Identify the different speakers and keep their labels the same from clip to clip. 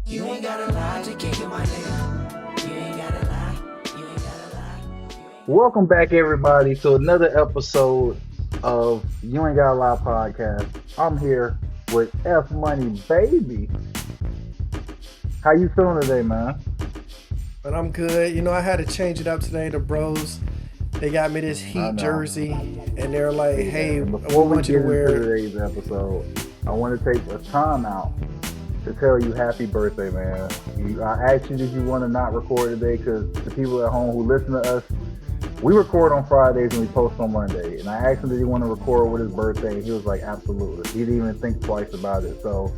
Speaker 1: You ain't gotta lie to kick in my nigga. You ain't gotta lie. You ain't gotta lie.
Speaker 2: Welcome back, everybody, to another episode of You Ain't Got a Lie podcast. I'm here with F Money, baby. How you feeling today, man?
Speaker 3: But I'm good. I had to change it up today. The bros, they got me this
Speaker 2: I
Speaker 3: Heat
Speaker 2: know.
Speaker 3: jersey, and they're like,
Speaker 2: See that.
Speaker 3: "Hey,
Speaker 2: And
Speaker 3: we
Speaker 2: before we
Speaker 3: want you to
Speaker 2: get into
Speaker 3: wear it."
Speaker 2: today's episode, I want to take a time out to tell you happy birthday, man. I asked you, did you want to not record today? Because the people at home who listen to us, we record on Fridays and we post on Monday. And I asked him, did he want to record with his birthday? And he was like, absolutely. He didn't even think twice about it. So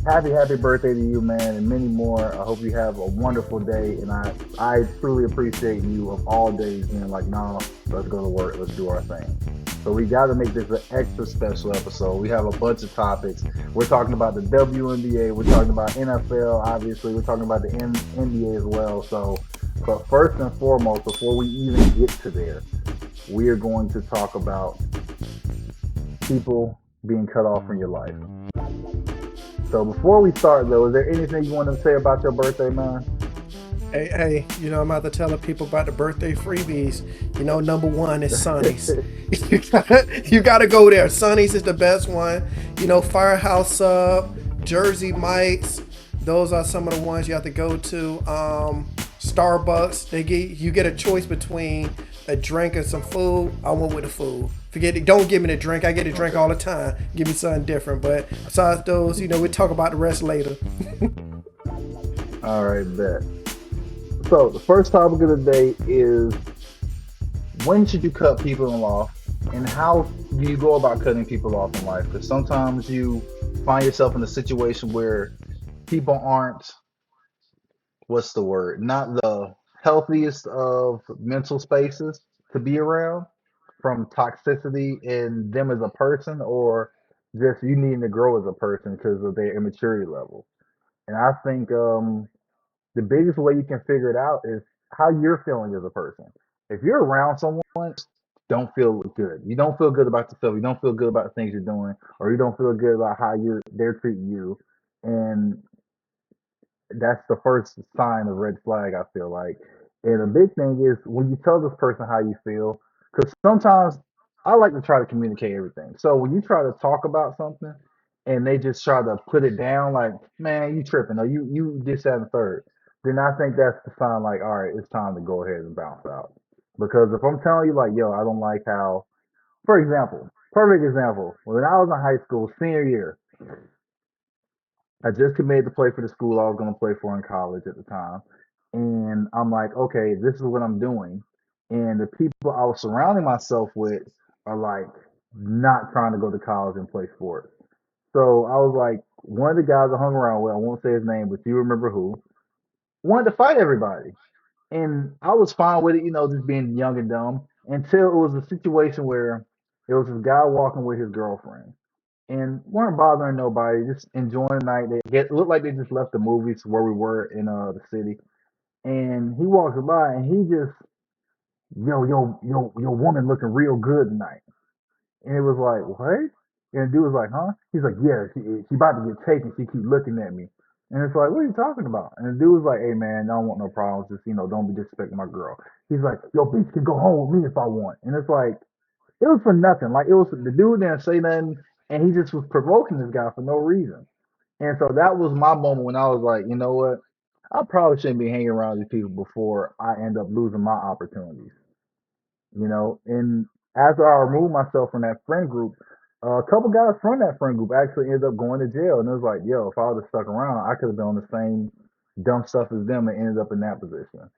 Speaker 2: happy birthday to you, man, and many more. I hope you have a wonderful day. And I truly appreciate you of all days being like, nah, let's go to work. Let's do our thing. So we got to make this an extra special episode. We have a bunch of topics. We're talking about the WNBA. We're talking about NFL, obviously. We're talking about the NBA as well. So, but first and foremost, before we even get to there, we are going to talk about people being cut off from your life. So before we start, though, is there anything you want to say about your birthday, man?
Speaker 3: Hey, I'm about to tell the people about the birthday freebies. Number one is Sonny's. You gotta go there. Sonny's is the best one. Firehouse Sub, Jersey Mike's. Those are some of the ones you have to go to. Starbucks. You get a choice between a drink and some food. I went with the food. Forget it. Don't give me the drink. I get a drink
Speaker 2: Okay.
Speaker 3: all the time. Give me something different. But besides those, we'll talk about the rest later.
Speaker 2: All right, bet. So the first topic of the day is when should you cut people off, and how do you go about cutting people off in life? Because sometimes you find yourself in a situation where people aren't, what's the word, not the healthiest of mental spaces to be around, from toxicity in them as a person, or just you needing to grow as a person because of their immaturity level. And I think the biggest way you can figure it out is how you're feeling as a person. If you're around someone, don't feel good. You don't feel good about yourself. You don't feel good about the things you're doing, or you don't feel good about how they're treating you. And that's the first sign of red flag, I feel like. And a big thing is when you tell this person how you feel, because sometimes I like to try to communicate everything. So when you try to talk about something and they just try to put it down, like, man, you tripping, or you this, that, and the third, then I think that's the sign, like, all right, it's time to go ahead and bounce out. Because if I'm telling you, like, yo, I don't like how, for example, perfect example, when I was in high school, senior year, I just committed to play for the school I was going to play for in college at the time. And I'm like, okay, this is what I'm doing. And the people I was surrounding myself with are like not trying to go to college and play sports. So I was like, one of the guys I hung around with, I won't say his name, but you remember who, wanted to fight everybody. And I was fine with it, just being young and dumb until it was a situation where there was this guy walking with his girlfriend and weren't bothering nobody, just enjoying the night. It looked like they just left the movies where we were in the city. And he walks by and he just, yo, woman looking real good tonight. And it was like, what? And the dude was like, huh? He's like, yeah, she about to get taken. She keep looking at me. And it's like, what are you talking about? And the dude was like, hey man, I don't want no problems. Just don't be disrespecting my girl. He's like, yo, bitch can go home with me if I want. And it's like, it was for nothing. Like it was the dude didn't say nothing, and he just was provoking this guy for no reason. And so that was my moment when I was like, you know what? I probably shouldn't be hanging around these people before I end up losing my opportunities. And after I removed myself from that friend group, a couple guys from that friend group actually ended up going to jail. And it was like, yo, if I would have stuck around, I could have been on the same dumb stuff as them and ended up in that position.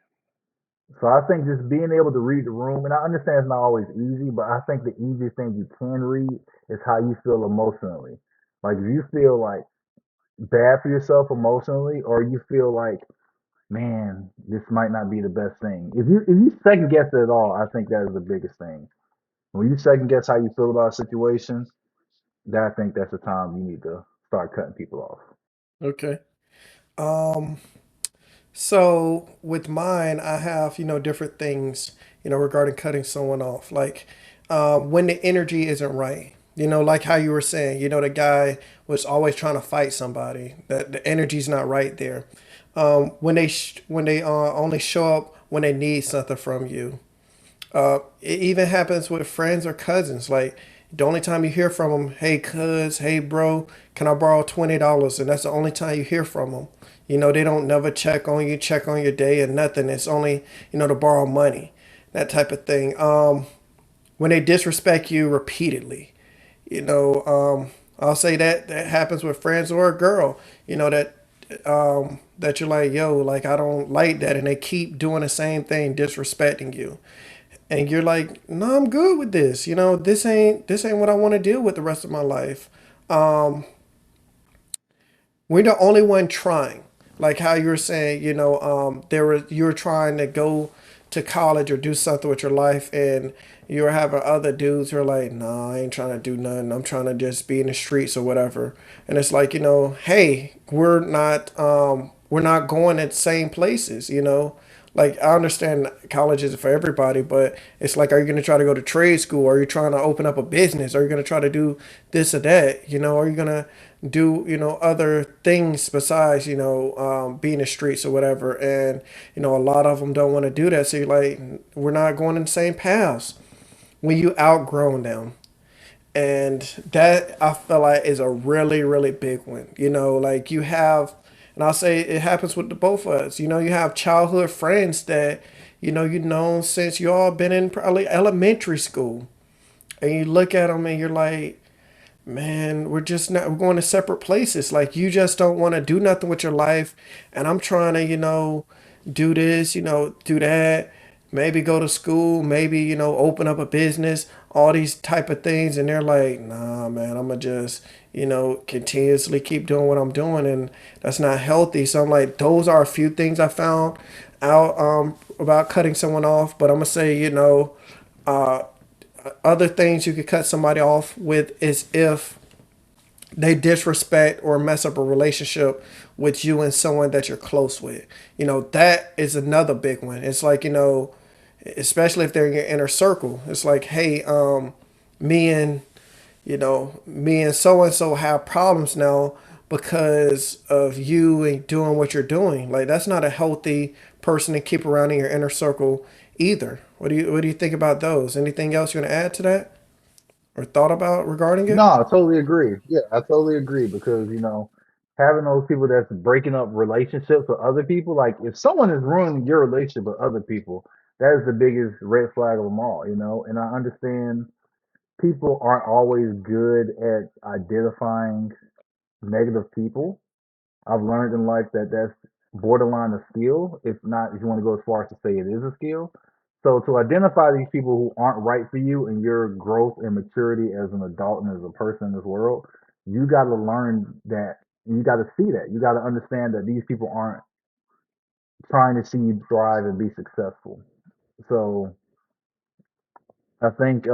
Speaker 2: So I think just being able to read the room, and I understand it's not always easy, but I think the easiest thing you can read is how you feel emotionally. Like if you feel like bad for yourself emotionally, or you feel like, man, this might not be the best thing. If you second guess it at all, I think that is the biggest thing. When you second guess how you feel about a situation, that I think that's the time you need to start cutting people off.
Speaker 3: Okay. Um, so with mine, I have, different things, regarding cutting someone off. Like when the energy isn't right. like how you were saying, the guy was always trying to fight somebody. That the energy's not right there. When they only show up when they need something from you. It even happens with friends or cousins. Like the only time you hear from them, hey cuz, hey bro, can I borrow $20? And that's the only time you hear from them. They don't never check on your day or nothing. It's only to borrow money, that type of thing. When they disrespect you repeatedly, I'll say that happens with friends or a girl. That you're like, yo, like I don't like that, and they keep doing the same thing, disrespecting you, and you're like, no, I'm good with this. This ain't what I want to deal with the rest of my life. We're the only one trying. Like how you were saying, you were trying to go to college or do something with your life, and you were having other dudes who are like, nah, I ain't trying to do nothing. I'm trying to just be in the streets or whatever. And it's like, hey, we're not going at the same places. Like I understand college is for everybody, but it's like, are you going to try to go to trade school? Are you trying to open up a business? Are you going to try to do this or that? Are you going to do other things besides being in the streets or whatever? And a lot of them don't want to do that. So you're like, we're not going in the same paths when you outgrown them. And that I feel like is a really, really big one. Like you have, and I'll say it happens with the both of us. You have childhood friends that you've known since you all been in probably elementary school, and you look at them and you're like, man, we're going to separate places. Like you just don't want to do nothing with your life, and I'm trying to do this, do that, maybe go to school, maybe open up a business, all these type of things, and they're like, nah, man, I'm gonna just continuously keep doing what I'm doing, and that's not healthy. So I'm like, those are a few things I found out about cutting someone off. But I'm gonna say, other things you could cut somebody off with is if they disrespect or mess up a relationship with you and someone that you're close with. That is another big one. It's like, especially if they're in your inner circle. It's like, hey, me and me and so and so have problems now because of you and doing what you're doing. Like that's not a healthy person to keep around in your inner circle either. What do you think about those? Anything else you want to add to that or thought about regarding
Speaker 2: No,
Speaker 3: it?
Speaker 2: I totally agree. Yeah, I totally agree because having those people that's breaking up relationships with other people, like if someone is ruining your relationship with other people, that is the biggest red flag of them all. And I understand people aren't always good at identifying negative people. I've learned in life that that's borderline a skill. If not, if you want to go as far as to say it is a skill. So to identify these people who aren't right for you and your growth and maturity as an adult and as a person in this world, you got to learn that. You got to see that. You got to understand that these people aren't trying to see you thrive and be successful. So I think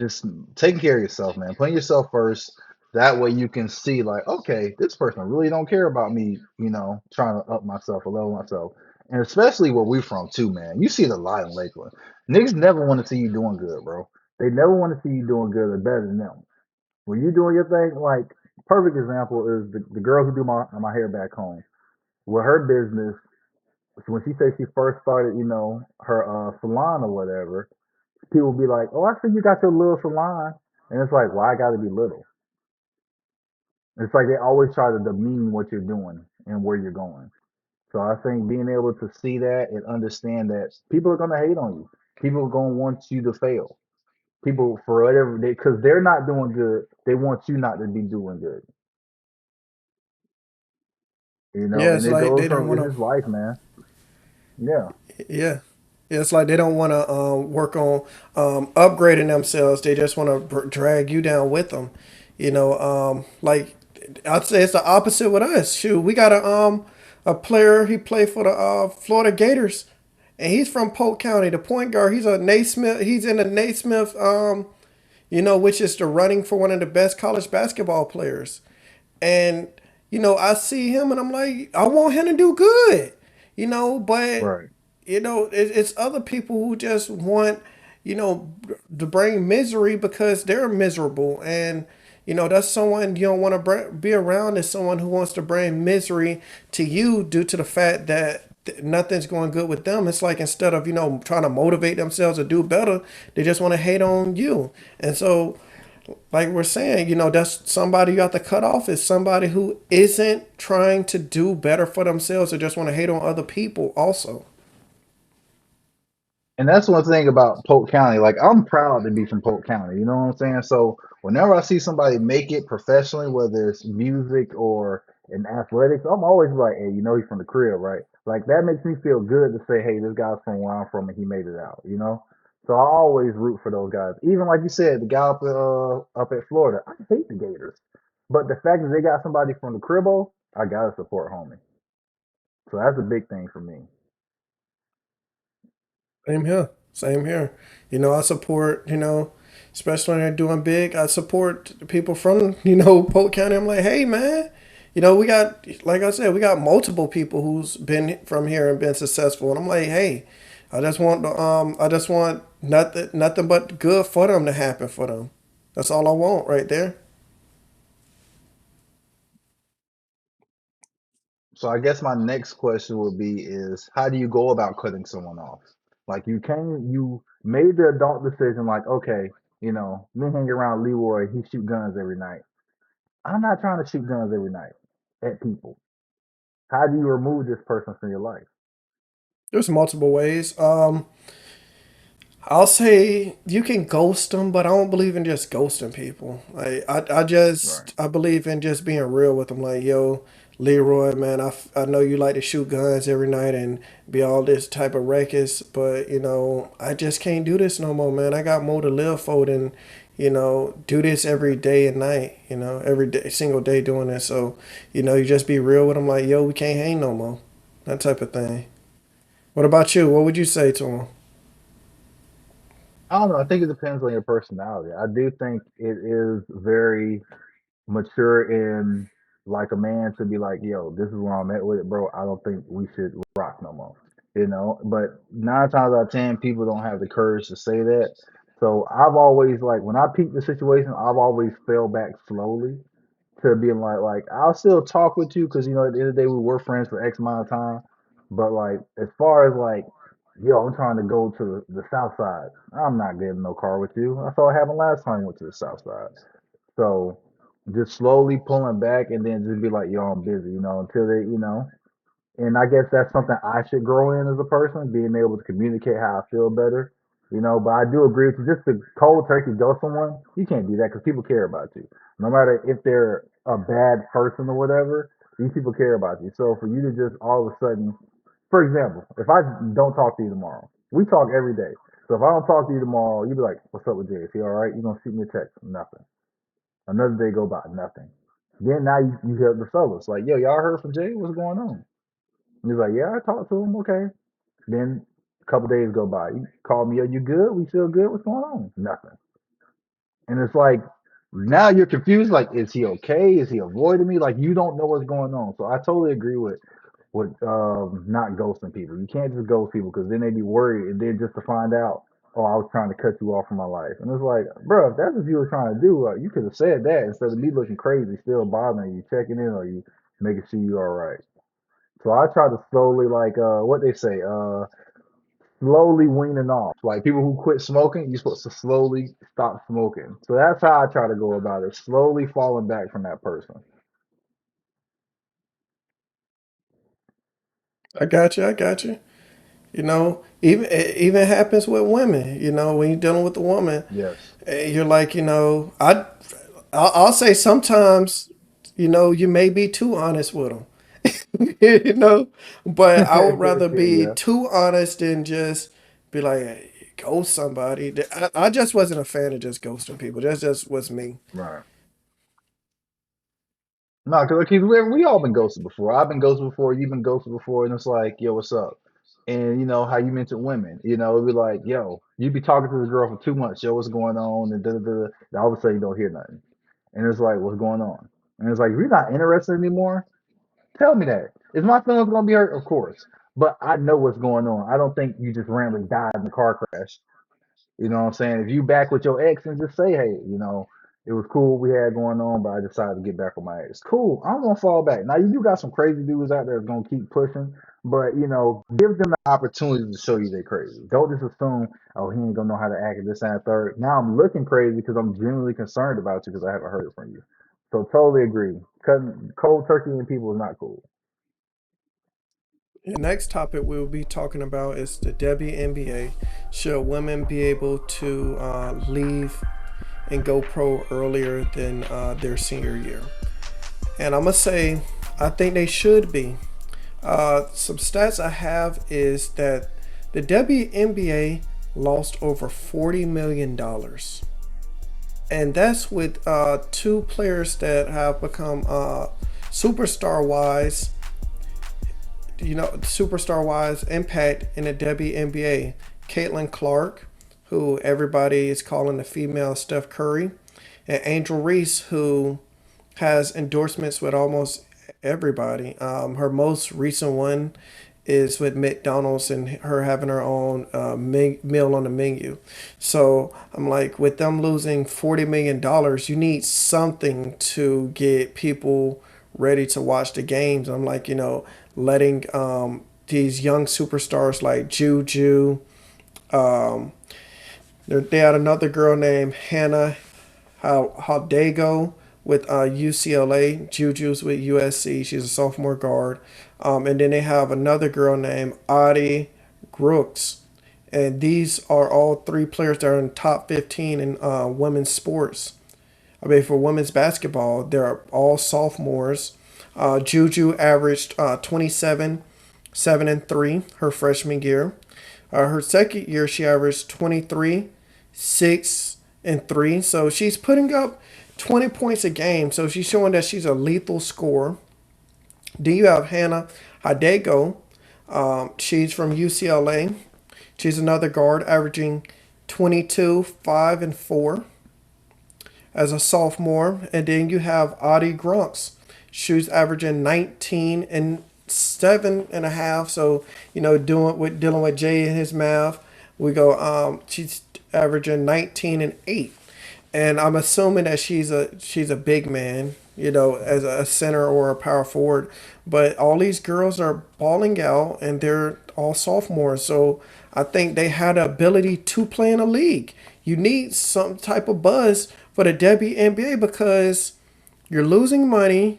Speaker 2: just taking care of yourself, man. Putting yourself first. That way you can see like, okay, this person really don't care about me, trying to up myself or level myself. And especially where we're from too, man. You see it a lot in Lakeland. Niggas never want to see you doing good, bro. They never want to see you doing good or better than them. When you doing your thing, like perfect example is the girl who do my hair back home. With her business, when she said she first started, her salon or whatever, people be like, "Oh, I see you got your little salon," and it's like, "Why I got to be little?" It's like they always try to demean what you're doing and where you're going. So I think being able to see that and understand that people are gonna hate on you. People are gonna want you to fail. People for whatever they because they're not doing good. They want you not to be doing good.
Speaker 3: Yeah,
Speaker 2: And
Speaker 3: it's
Speaker 2: it
Speaker 3: like
Speaker 2: goes
Speaker 3: they don't
Speaker 2: from
Speaker 3: want
Speaker 2: it's
Speaker 3: to.
Speaker 2: just life, man. Yeah,
Speaker 3: Yeah. Yeah, it's like they don't want to work on upgrading themselves. They just want to drag you down with them. Like I'd say it's the opposite with us. Shoot, we got a player. He played for the Florida Gators, and he's from Polk County. The point guard. He's a Naismith. He's in the Naismith. Which is the running for one of the best college basketball players. And I see him, and I'm like, I want him to do good. But
Speaker 2: right.
Speaker 3: it's other people who just want you know, to bring misery because they're miserable. And, that's someone you don't want to be around, is someone who wants to bring misery to you due to the fact that nothing's going good with them. It's like instead of, trying to motivate themselves to do better, they just want to hate on you. And so, like we're saying, that's somebody you have to cut off, is somebody who isn't trying to do better for themselves or just want to hate on other people also.
Speaker 2: And that's one thing about Polk County. Like, I'm proud to be from Polk County. You know what I'm saying? So whenever I see somebody make it professionally, whether it's music or in athletics, I'm always like, hey, he's from the crib, right? Like, that makes me feel good to say, hey, this guy's from where I'm from and he made it out. So I always root for those guys. Even like you said, the guy up at Florida, I hate the Gators, but the fact that they got somebody from the cribbo, I gotta support homie. So that's a big thing for me.
Speaker 3: Same here. Same here. I support, especially when they're doing big, I support the people from, Polk County. I'm like, hey, man, we got, like I said, we got multiple people who's been from here and been successful. And I'm like, hey, I just want nothing but good for them to happen for them. That's all I want right there.
Speaker 2: So I guess my next question would be is how do you go about cutting someone off? Like you made the adult decision like, okay, me hanging around Leroy, he shoot guns every night. I'm not trying to shoot guns every night at people. How do you remove this person from your life?
Speaker 3: There's multiple ways. I'll say you can ghost them, but I don't believe in just ghosting people.
Speaker 2: Right.
Speaker 3: I believe in just being real with them. Like, yo, Leroy, man, I know you like to shoot guns every night and be all this type of ruckus, but I just can't do this no more, man. I got more to live for than, do this every day and night. Every day, single day doing this. So, you just be real with them. Like, yo, we can't hang no more. That type of thing. What about you? What would you say to them?
Speaker 2: I don't know. I think it depends on your personality. I do think it is very mature in like a man to be like, yo, this is where I'm at with it, bro. I don't think we should rock no more. But 9 times out of 10, people don't have the courage to say that. So I've always like when I peep the situation, I've always fell back slowly to being like I'll still talk with you because at the end of the day we were friends for X amount of time. But like as far as like, yo, I'm trying to go to the south side. I'm not getting in no car with you. I saw it happen last time we went to the south side. So just slowly pulling back and then just be like, yo, I'm busy, until they. And I guess that's something I should grow in as a person, being able to communicate how I feel better. But I do agree with you. Just to cold turkey go someone, you can't do that because people care about you. No matter if they're a bad person or whatever, these people care about you. So for you to just all of a sudden, for example, if I don't talk to you tomorrow, we talk every day. So if I don't talk to you tomorrow, you'd be like, "What's up with Jay? Is he all right? You gonna shoot me a text? Nothing." Another day go by, nothing. Then now you hear the fellas like, "Yo, y'all heard from Jay? What's going on?" And he's like, "Yeah, I talked to him. Okay." Then a couple days go by. You call me, "Yo, you good? We still good? What's going on?" Nothing. And it's like now you're confused. Like, is he okay? Is he avoiding me? Like, you don't know what's going on. So I totally agree with not ghosting people. You can't just ghost people because then they be worried, and then just to find out, oh, I was trying to cut you off from my life. And it's like, bro, if that's what you were trying to do, you could have said that instead of me looking crazy, still bothering you, checking in on you, making sure you all right. So I try to slowly, like, what they say, slowly weaning off. Like people who quit smoking, you're supposed to slowly stop smoking. So that's how I try to go about it, slowly falling back from that person.
Speaker 3: I got you. I got you. Even it even happens with women. When you're dealing with a woman,
Speaker 2: Yes.
Speaker 3: you're like, I'll say sometimes, you may be too honest with them. But I would rather be
Speaker 2: Yeah.
Speaker 3: too honest than just be like, hey, ghost somebody. I just wasn't a fan of just ghosting people. That's just was me.
Speaker 2: Right. No, because we all been ghosted before. I've been ghosted before. You've been ghosted before, and it's like, yo, what's up? And how you mentioned women. It'd be like, yo, you be talking to this girl for 2 months. Yo, what's going on? And da da da. And all of a sudden, you don't hear nothing. And it's like, what's going on? And it's like, if you're not interested anymore, tell me that. Is my feelings gonna be hurt? Of course. But I know what's going on. I don't think you just randomly died in a car crash. You know what I'm saying? If you back with your ex and just say, hey, it was cool we had going on, but I decided to get back with my ex. Cool. I'm gonna fall back. Now you do got some crazy dudes out there that's gonna keep pushing, but give them the opportunity to show you they're crazy. Don't just assume, oh, he ain't gonna know how to act at this and that third. Now I'm looking crazy because I'm genuinely concerned about you because I haven't heard it from you. So totally agree. Cutting cold turkey and people is not cool.
Speaker 3: The next topic we'll be talking about is the WNBA. Should women be able to leave and go pro earlier than their senior year? And I'm gonna say, I think they should be. Some stats I have is that the WNBA lost over $40 million, and that's with two players that have become superstar wise. Superstar wise impact in the WNBA. Caitlin Clark, who everybody is calling the female Steph Curry, and Angel Reese, who has endorsements with almost everybody. Her most recent one is with McDonald's and her having her own meal on the menu. So I'm like, with them losing $40 million, you need something to get people ready to watch the games. I'm like, letting these young superstars like Juju. Um, they had another girl named Hannah Haldago with UCLA. Juju's with USC. She's a sophomore guard. And then they have another girl named Adi Brooks. And these are all three players that are in the top 15 in women's sports. I mean, for women's basketball, they're all sophomores. Juju averaged 27, 7 and 3 her freshman year. Her second year, she averaged 23, 6 and 3. So she's putting up 20 points a game. So she's showing that she's a lethal scorer. Then you have Hannah Hidego. She's from UCLA. She's another guard, averaging 22, 5 and 4 as a sophomore. And then you have Adi Grunks. She's averaging 19 and 7.5. So, dealing with Jay and his math, we go, she's averaging 19 and 8. And I'm assuming that she's a big man, as a center or a power forward. But all these girls are balling out and they're all sophomores. So I think they had the ability to play in a league. You need some type of buzz for the WNBA because you're losing money.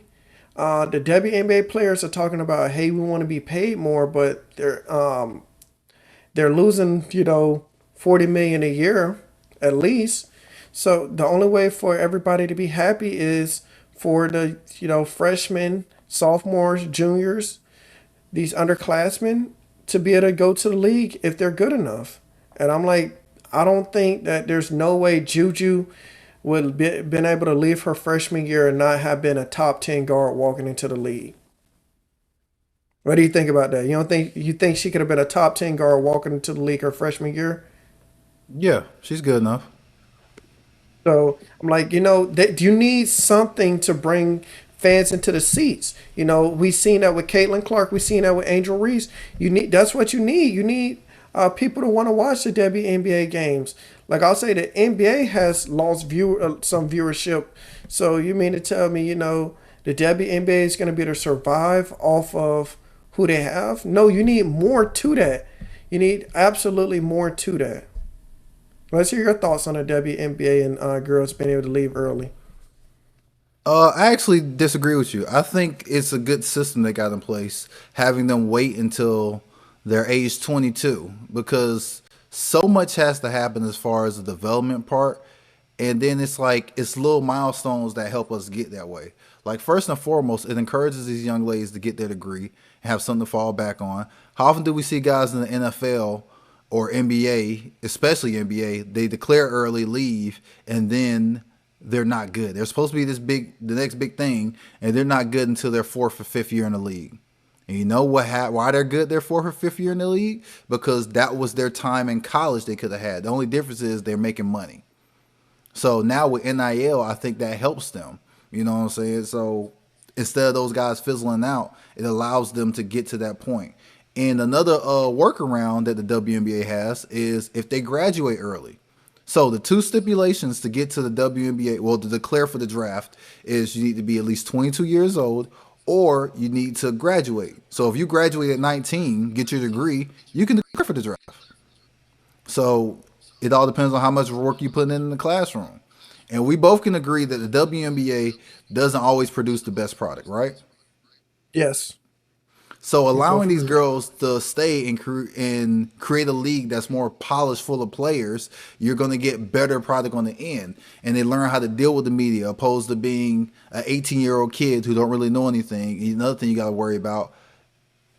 Speaker 3: The WNBA players are talking about, hey, we want to be paid more, but they're losing, 40 million a year at least. So the only way for everybody to be happy is for the, freshmen, sophomores, juniors, these underclassmen to be able to go to the league if they're good enough. And I'm like, I don't think that there's no way Juju would be been able to leave her freshman year and not have been a top 10 guard walking into the league. What do you think about that? You think she could have been a top 10 guard walking into the league her freshman year?
Speaker 4: Yeah, she's good enough.
Speaker 3: So I'm like, that you need something to bring fans into the seats. We seen that with Caitlin Clark. We seen that with Angel Reese. That's what you need. You need people to want to watch the WNBA games. Like I'll say, the NBA has lost some viewership. So you mean to tell me, the WNBA is going to be able to survive off of who they have? No, you need more to that. You need absolutely more to that. Let's hear your thoughts on the WNBA and girls being able to leave early.
Speaker 4: I actually disagree with you. I think it's a good system they got in place, having them wait until they're age 22, because so much has to happen as far as the development part. And then it's little milestones that help us get that way. Like, first and foremost, it encourages these young ladies to get their degree and have something to fall back on. How often do we see guys in the NFL or NBA, especially NBA, they declare early, leave, and then they're not good. They're supposed to be the next big thing, and they're not good until their fourth or fifth year in the league. And you know why they're good their fourth or fifth year in the league? Because that was their time in college they could have had. The only difference is they're making money. So now with NIL, I think that helps them. You know what I'm saying? So instead of those guys fizzling out, it allows them to get to that point. And another workaround that the WNBA has is if they graduate early. So the two stipulations to get to the WNBA, well, to declare for the draft, is you need to be at least 22 years old, or you need to graduate. So if you graduate at 19, get your degree, you can declare for the draft. So it all depends on how much work you put in the classroom. And we both can agree that the WNBA doesn't always produce the best product, right?
Speaker 3: Yes,
Speaker 4: So
Speaker 3: we both
Speaker 4: allowing these
Speaker 3: agree.
Speaker 4: girls to stay and create a league that's more polished, full of players, you're going to get better product on the end, and they learn how to deal with the media, opposed to being an 18-year-old kid who don't really know anything. Another thing you got to worry about,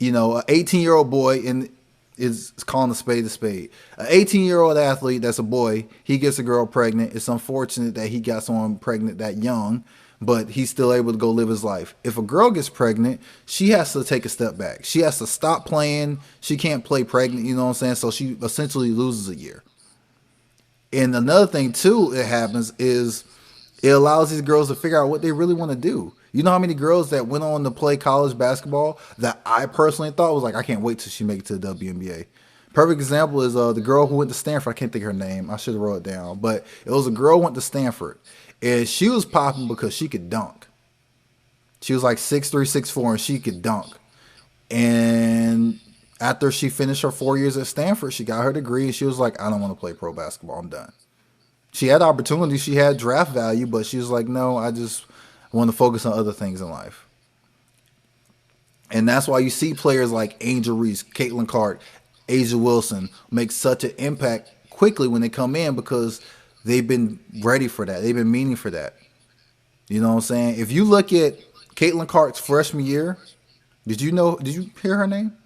Speaker 4: an 18-year-old boy and is calling a spade a spade. An 18-year-old athlete that's a boy, he gets a girl pregnant. It's unfortunate that he got someone pregnant that young, but he's still able to go live his life. If a girl gets pregnant, she has to take a step back. She has to stop playing. She can't play pregnant, you know what I'm saying? So she essentially loses a year. And another thing too, it happens is it allows these girls to figure out what they really want to do. You know how many girls that went on to play college basketball that I personally thought was like, I can't wait till she make it to the WNBA. Perfect example is the girl who went to Stanford. I can't think of her name. I should have wrote it down. But it was a girl who went to Stanford. And she was popping because she could dunk. She was like 6'3", 6'4", and she could dunk. And after she finished her 4 years at Stanford, she got her degree, and she was like, I don't want to play pro basketball. I'm done. She had opportunity. She had draft value, but she was like, no, I just want to focus on other things in life. And that's why you see players like Angel Reese, Caitlin Clark, Asia Wilson make such an impact quickly when they come in because they've been ready for that. They've been meaning for that. You know what I'm saying? If you look at Caitlin Clark's freshman year, did you hear her name?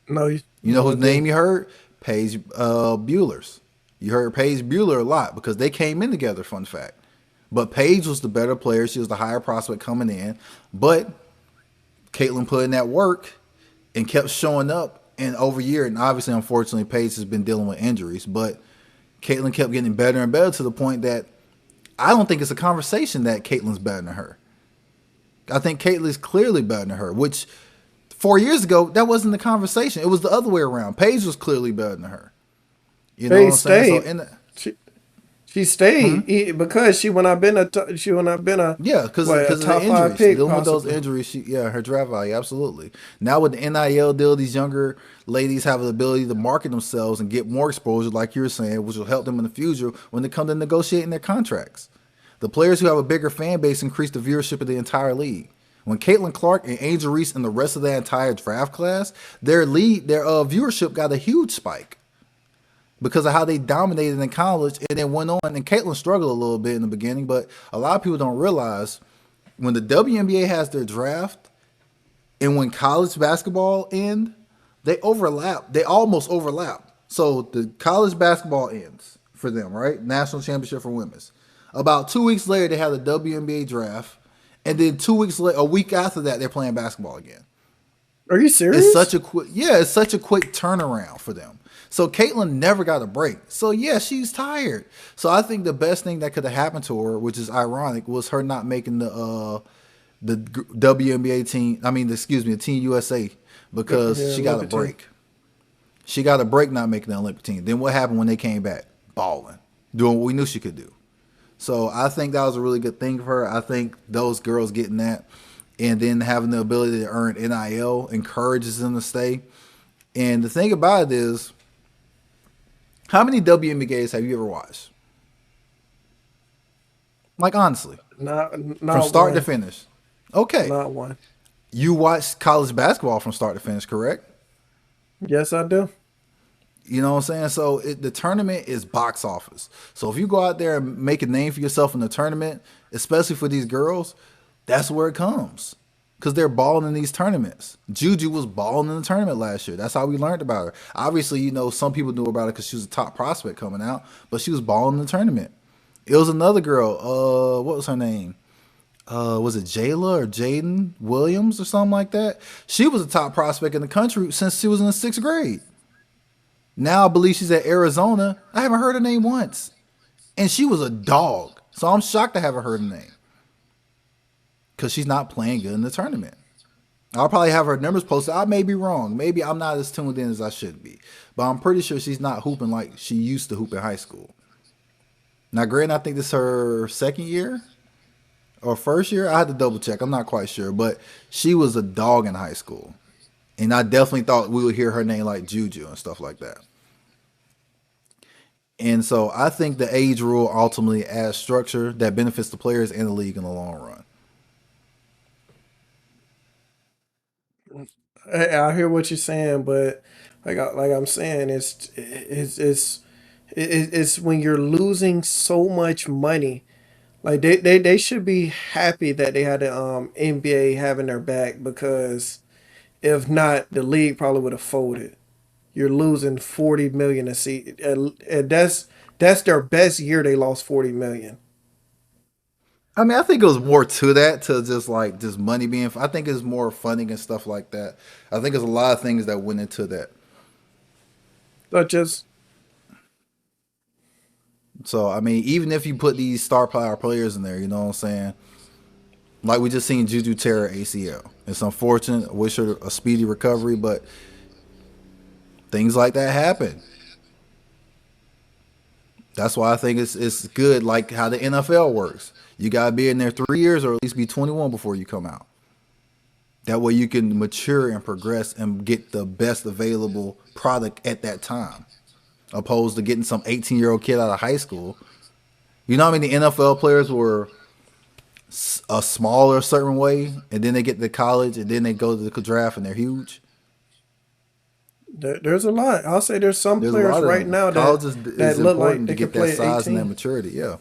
Speaker 3: No,
Speaker 4: You know
Speaker 3: no, I
Speaker 4: whose name
Speaker 3: didn't.
Speaker 4: you heard? Paige Bueller's. You heard Paige Bueller a lot because they came in together, fun fact. But Paige was the better player. She was the higher prospect coming in. But Caitlin put in that work and kept showing up and over year. And obviously, unfortunately, Paige has been dealing with injuries. But Caitlin kept getting better and better to the point that I don't think it's a conversation that Caitlin's better than her. I think Caitlin's clearly better than her, which 4 years ago, that wasn't the conversation. It was the other way around. Paige was clearly better than her. You know what
Speaker 3: They
Speaker 4: I'm saying? So,
Speaker 3: stayed. She, she stayed because she when I've been she when I've been a
Speaker 4: yeah, because
Speaker 3: what, a
Speaker 4: of the
Speaker 3: top five
Speaker 4: injuries.
Speaker 3: pick
Speaker 4: Dealing with those
Speaker 3: possibly.
Speaker 4: injuries, her draft value, absolutely. Now with the NIL deal, these younger ladies have the ability to market themselves and get more exposure, like you were saying, which will help them in the future when they come to negotiating their contracts. The players who have a bigger fan base increase the viewership of the entire league. When Caitlin Clark and Angel Reese and the rest of that entire draft class, their viewership got a huge spike because of how they dominated in college and then went on. And Caitlin struggled a little bit in the beginning, but a lot of people don't realize when the WNBA has their draft and when college basketball end, they overlap. They almost overlap. So the college basketball ends for them, right? National championship for women's. About 2 weeks later, they have the WNBA draft, and then 2 weeks later, a week after that, they're playing basketball again.
Speaker 3: Are you
Speaker 4: It's
Speaker 3: serious?
Speaker 4: such a quick, it's such a quick turnaround for them. So Caitlyn never got a break. So yeah, she's tired. So I think the best thing that could have happened to her, which is ironic, was her not making the WNBA team. I mean, excuse me, the Team USA because
Speaker 3: Yeah,
Speaker 4: she got a
Speaker 3: Olympic team.
Speaker 4: break. She got a break not making the Olympic team. Then what happened when they came back? Balling, doing what we knew she could do. So I think that was a really good thing for her. I think those girls getting that and then having the ability to earn NIL encourages them to stay. And the thing about it is, how many WNBAs have you ever watched? Like honestly, from
Speaker 3: Not
Speaker 4: start to
Speaker 3: one.
Speaker 4: finish. Okay,
Speaker 3: Not one.
Speaker 4: you watched college basketball from start to finish, correct?
Speaker 3: Yes, I do.
Speaker 4: You know what I'm saying? So the tournament is box office. So if you go out there and make a name for yourself in the tournament, especially for these girls, that's where it comes. Because they're balling in these tournaments. Juju was balling in the tournament last year. That's how we learned about her. Obviously, some people knew about her because she was a top prospect coming out, but she was balling in the tournament. It was another girl. What was her name? Was it Jayla or Jaden Williams or something like that? She was a top prospect in the country since she was in the 6th grade. Now I believe she's at Arizona. I haven't heard her name once. And she was a dog. So I'm shocked I haven't heard her name. Because she's not playing good in the tournament. I'll probably have her numbers posted. I may be wrong. Maybe I'm not as tuned in as I should be. But I'm pretty sure she's not hooping like she used to hoop in high school. Now, granted, I think this is her second year or first year. I had to double check. I'm not quite sure, but she was a dog in high school, and I definitely thought we would hear her name like Juju and stuff like that. And so I think the age rule ultimately adds structure that benefits the players and the league in the long run.
Speaker 3: I hear what you're saying, but like I'm saying, it's when you're losing so much money. Like they should be happy that they had the NBA having their back, because if not, the league probably would have folded. You're losing 40 million a season, and that's their best year. They lost 40 million.
Speaker 4: I mean, I think it was more to that, to just like just money being. I think it's more funding and stuff like that. I think there's a lot of things that went into that.
Speaker 3: Such as
Speaker 4: So I mean, even if you put these star power players in there, you know what I'm saying? Like we just seen Juju tear her ACL. It's unfortunate. I wish her a speedy recovery, but things like that happen. That's why I think it's good, like how the NFL works. You gotta be in there 3 years or at least be 21 before you come out. That way you can mature and progress and get the best available product at that time, opposed to getting some 18-year-old kid out of high school. You know how many NFL players were a smaller certain way, and then they get to college, and then they go to the draft, and they're huge.
Speaker 3: there's a lot. I'll say there's some
Speaker 4: There's a
Speaker 3: players
Speaker 4: lot of
Speaker 3: right
Speaker 4: them.
Speaker 3: now
Speaker 4: College
Speaker 3: that
Speaker 4: is
Speaker 3: look like
Speaker 4: important
Speaker 3: they
Speaker 4: to
Speaker 3: could
Speaker 4: get that
Speaker 3: play at
Speaker 4: size and that
Speaker 3: 18.
Speaker 4: maturity. Yeah.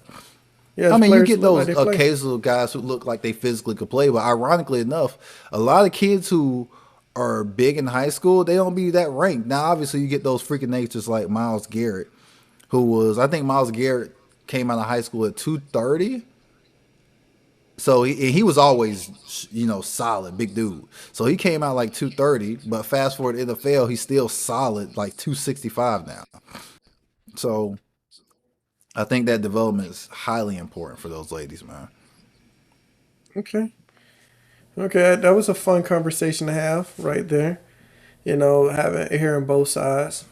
Speaker 3: Yeah,
Speaker 4: I
Speaker 3: there's
Speaker 4: mean, you
Speaker 3: players who
Speaker 4: get
Speaker 3: look like
Speaker 4: those
Speaker 3: they play.
Speaker 4: occasional guys who look like they physically could play, but ironically enough, a lot of kids who are big in high school, they don't be that ranked. Now, obviously, you get those freaking natures like Miles Garrett, who was, I think Miles Garrett came out of high school at 230. So he was always, solid, big dude. So he came out like 230, but fast forward to NFL, he's still solid, like 265 now. So I think that development is highly important for those ladies, man.
Speaker 3: Okay, okay, that was a fun conversation to have right there. Having hearing both sides.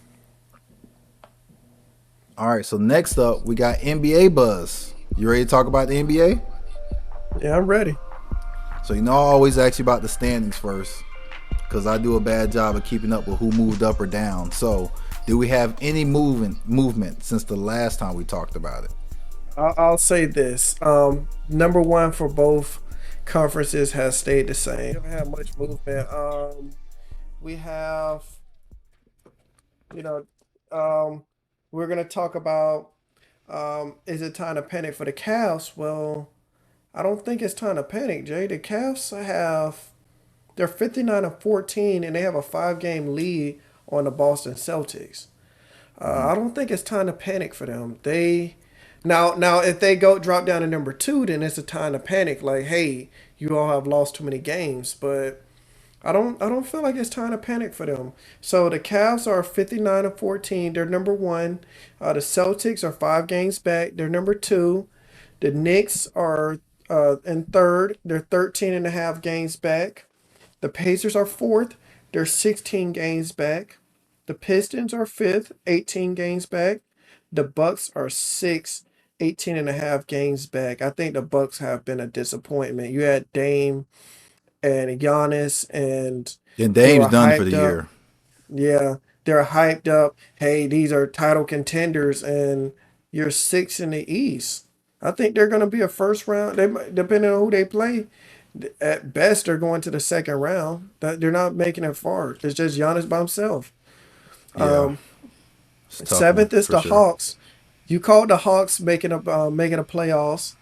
Speaker 4: All right, so next up, we got NBA buzz. You ready to talk about the NBA?
Speaker 3: Yeah, I'm ready.
Speaker 4: So, I always ask you about the standings first because I do a bad job of keeping up with who moved up or down. So, do we have any movement since the last time we talked about it?
Speaker 3: I'll say this. Number one for both conferences has stayed the same. We haven't had much movement. We have, you know, we're gonna talk about, is it time to panic for the Cavs? Well, I don't think it's time to panic, Jay. The Cavs they're 59-14, and they have a 5 game lead on the Boston Celtics. I don't think it's time to panic for them. Now if they go drop down to number two, then it's a time to panic. Like, hey, you all have lost too many games. But I don't feel like it's time to panic for them. So the Cavs are 59-14. They're number one. The Celtics are 5 games back. They're number two. The Knicks are in third. They're 13 and a half games back. The Pacers are fourth. They're 16 games back. The Pistons are fifth, 18 games back. The Bucks are sixth, 18 and a half games back. I think the Bucks have been a disappointment. You had Dame and Giannis, and
Speaker 4: And
Speaker 3: they
Speaker 4: Dame's
Speaker 3: were
Speaker 4: done for the
Speaker 3: hyped up.
Speaker 4: year.
Speaker 3: Yeah, they're hyped up. Hey, these are title contenders, and you're sixth in the East. I think they're going to be a first round. Depending on who they play, at best they're going to the second round. They're not making it far. It's just Giannis by himself.
Speaker 4: Yeah, it's a tough one
Speaker 3: Seventh is
Speaker 4: for
Speaker 3: the
Speaker 4: sure.
Speaker 3: Hawks. You called the Hawks making a playoffs,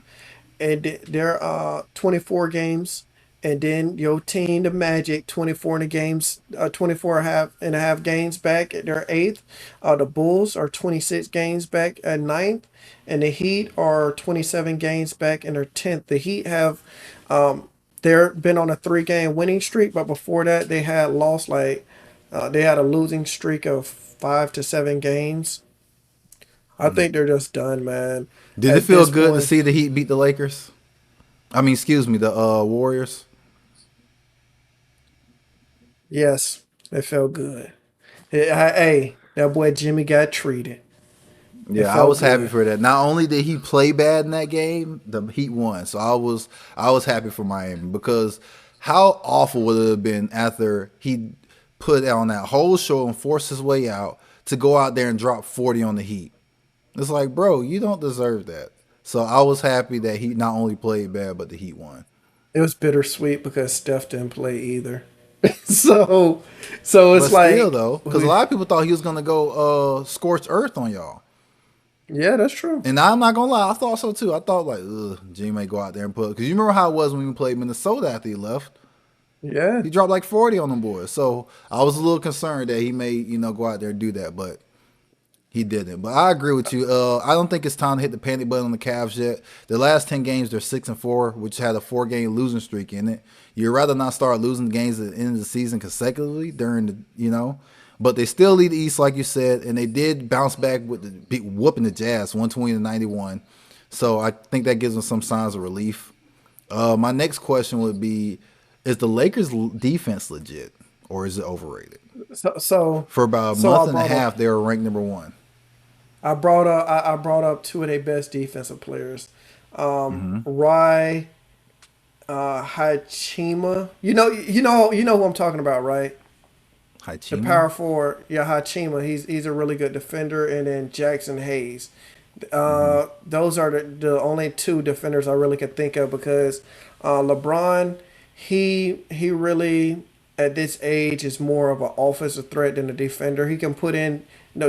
Speaker 3: and they're 24 games, and then your team, the Magic, 24 in the games, 24 and a half games back at their eighth. The Bulls are 26 games back at ninth, and the Heat are 27 games back in their 10th. The Heat have they're been on a 3 game winning streak, but before that they had lost they had a losing streak of 5 to 7 games. I think they're just done, man.
Speaker 4: Did it
Speaker 3: At
Speaker 4: feel
Speaker 3: this
Speaker 4: good to
Speaker 3: point,
Speaker 4: see the Heat beat the Lakers? I mean, excuse me, the Warriors.
Speaker 3: yes, it felt good. Hey, that boy Jimmy got treated. It
Speaker 4: Yeah, I
Speaker 3: felt
Speaker 4: was happy
Speaker 3: good.
Speaker 4: for that. Not only did he play bad in that game, the Heat won. So I was happy for Miami because how awful would it have been after he put on that whole show and forced his way out to go out there and drop 40 on the Heat? It's like, bro, you don't deserve that. So I was happy that he not only played bad, but the Heat won.
Speaker 3: It was bittersweet because Steph didn't play either. so, so
Speaker 4: But
Speaker 3: it's
Speaker 4: still,
Speaker 3: like,
Speaker 4: though, because a lot of people thought he was gonna go scorched earth on y'all.
Speaker 3: yeah, that's true.
Speaker 4: And I'm not gonna lie, I thought so too. I thought like, ugh, G may go out there and put because you remember how it was when we played Minnesota after he left.
Speaker 3: Yeah.
Speaker 4: He dropped like 40 on them boys. So I was a little concerned that he may, go out there and do that, but he didn't. But I agree with you. I don't think it's time to hit the panic button on the Cavs yet. The last 10 games, they're 6-4, which had a 4-game losing streak in it. You'd rather not start losing games at the end of the season consecutively during the. But they still lead the East, like you said, and they did bounce back with the whooping the Jazz, 120-91. So I think that gives them some signs of relief. My next question would be, is the Lakers defense legit or is it overrated?
Speaker 3: So, so,
Speaker 4: For about a
Speaker 3: so I
Speaker 4: month and a
Speaker 3: brought up,
Speaker 4: half, they were ranked number one.
Speaker 3: I brought up two of their best defensive players, Rai Hachima. You know who I'm talking about, right? The
Speaker 4: Haichima?
Speaker 3: power forward, yeah, Hachima. He's a really good defender, and then Jackson Hayes. Those are the only two defenders I really can think of because LeBron, he really at this age is more of an offensive threat than a defender. He can put in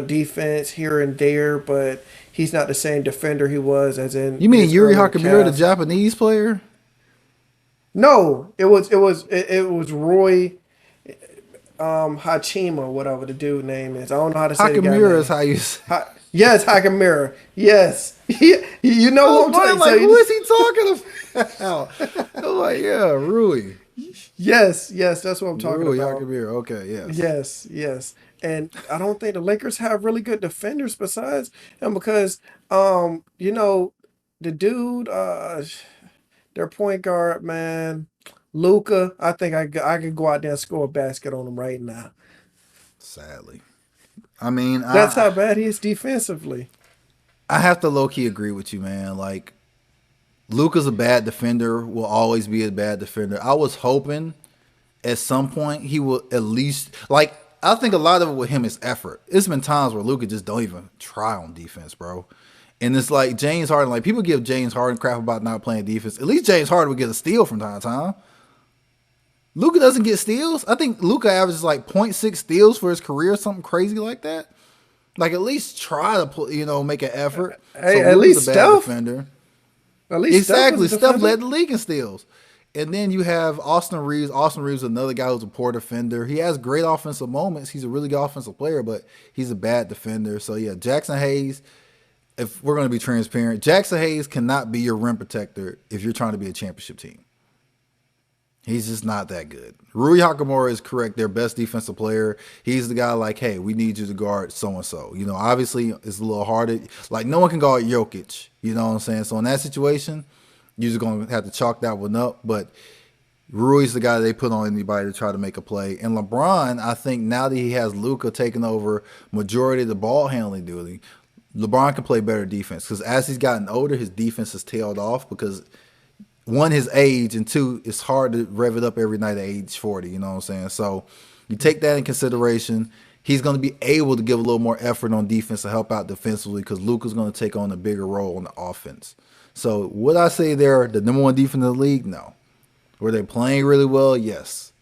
Speaker 3: defense here and there, but he's not the same defender he was as in
Speaker 4: You mean
Speaker 3: his
Speaker 4: Yuri
Speaker 3: earlier
Speaker 4: Hakamura, the
Speaker 3: cast.
Speaker 4: Japanese player?
Speaker 3: No, it was Roy Hachima, whatever the dude name is. I don't know how to say the guy
Speaker 4: Hakamura is
Speaker 3: name.
Speaker 4: how you say.
Speaker 3: Yes, Hakamura. Yes, you
Speaker 4: I
Speaker 3: know
Speaker 4: was
Speaker 3: who I'm
Speaker 4: wondering,
Speaker 3: talking.
Speaker 4: like,
Speaker 3: So
Speaker 4: who is he talking about? I'm like, yeah, Rui.
Speaker 3: yes, that's what I'm talking
Speaker 4: Rui
Speaker 3: about.
Speaker 4: Hakamura. Okay, yes.
Speaker 3: Yes. And I don't think the Lakers have really good defenders besides him because the dude, their point guard, man, Luca. I think I could go out there and score a basket on him right now.
Speaker 4: Sadly. I mean,
Speaker 3: That's
Speaker 4: I
Speaker 3: how bad he is defensively.
Speaker 4: I have to low key agree with you, man. Like, Luka's a bad defender, will always be a bad defender. I was hoping at some point he will at least like I think a lot of it with him is effort. It's been times where Luka just don't even try on defense, bro. And it's like James Harden, like people give James Harden crap about not playing defense. At least James Harden would get a steal from time to time. Luka doesn't get steals. I think Luka averages like .6 steals for his career, something crazy like that. Like at least try to make an effort. So
Speaker 3: Hey, at
Speaker 4: Luka's a
Speaker 3: least
Speaker 4: bad
Speaker 3: Steph.
Speaker 4: defender.
Speaker 3: At least Steph was
Speaker 4: Exactly.
Speaker 3: a
Speaker 4: Steph
Speaker 3: defender.
Speaker 4: led the league in steals. And then you have Austin Reeves. Austin Reeves is another guy who's a poor defender. He has great offensive moments. He's a really good offensive player, but he's a bad defender. So, yeah, Jackson Hayes, if we're going to be transparent, Jackson Hayes cannot be your rim protector if you're trying to be a championship team. He's just not that good. Rui Hakamura is correct. Their best defensive player. He's the guy like, hey, we need you to guard so-and-so. Obviously it's a little harder. Like no one can guard Jokic. You know what I'm saying? So in that situation, you're just going to have to chalk that one up. But Rui's the guy they put on anybody to try to make a play. And LeBron, I think now that he has Luka taking over majority of the ball handling duty, LeBron can play better defense. Because as he's gotten older, his defense has tailed off because – one, his age, and two, it's hard to rev it up every night at age 40, you know what I'm saying? So you take that in consideration. He's going to be able to give a little more effort on defense to help out defensively because Luka's going to take on a bigger role on the offense. So would I say they're the number one defense in the league? No. Were they playing really well? Yes.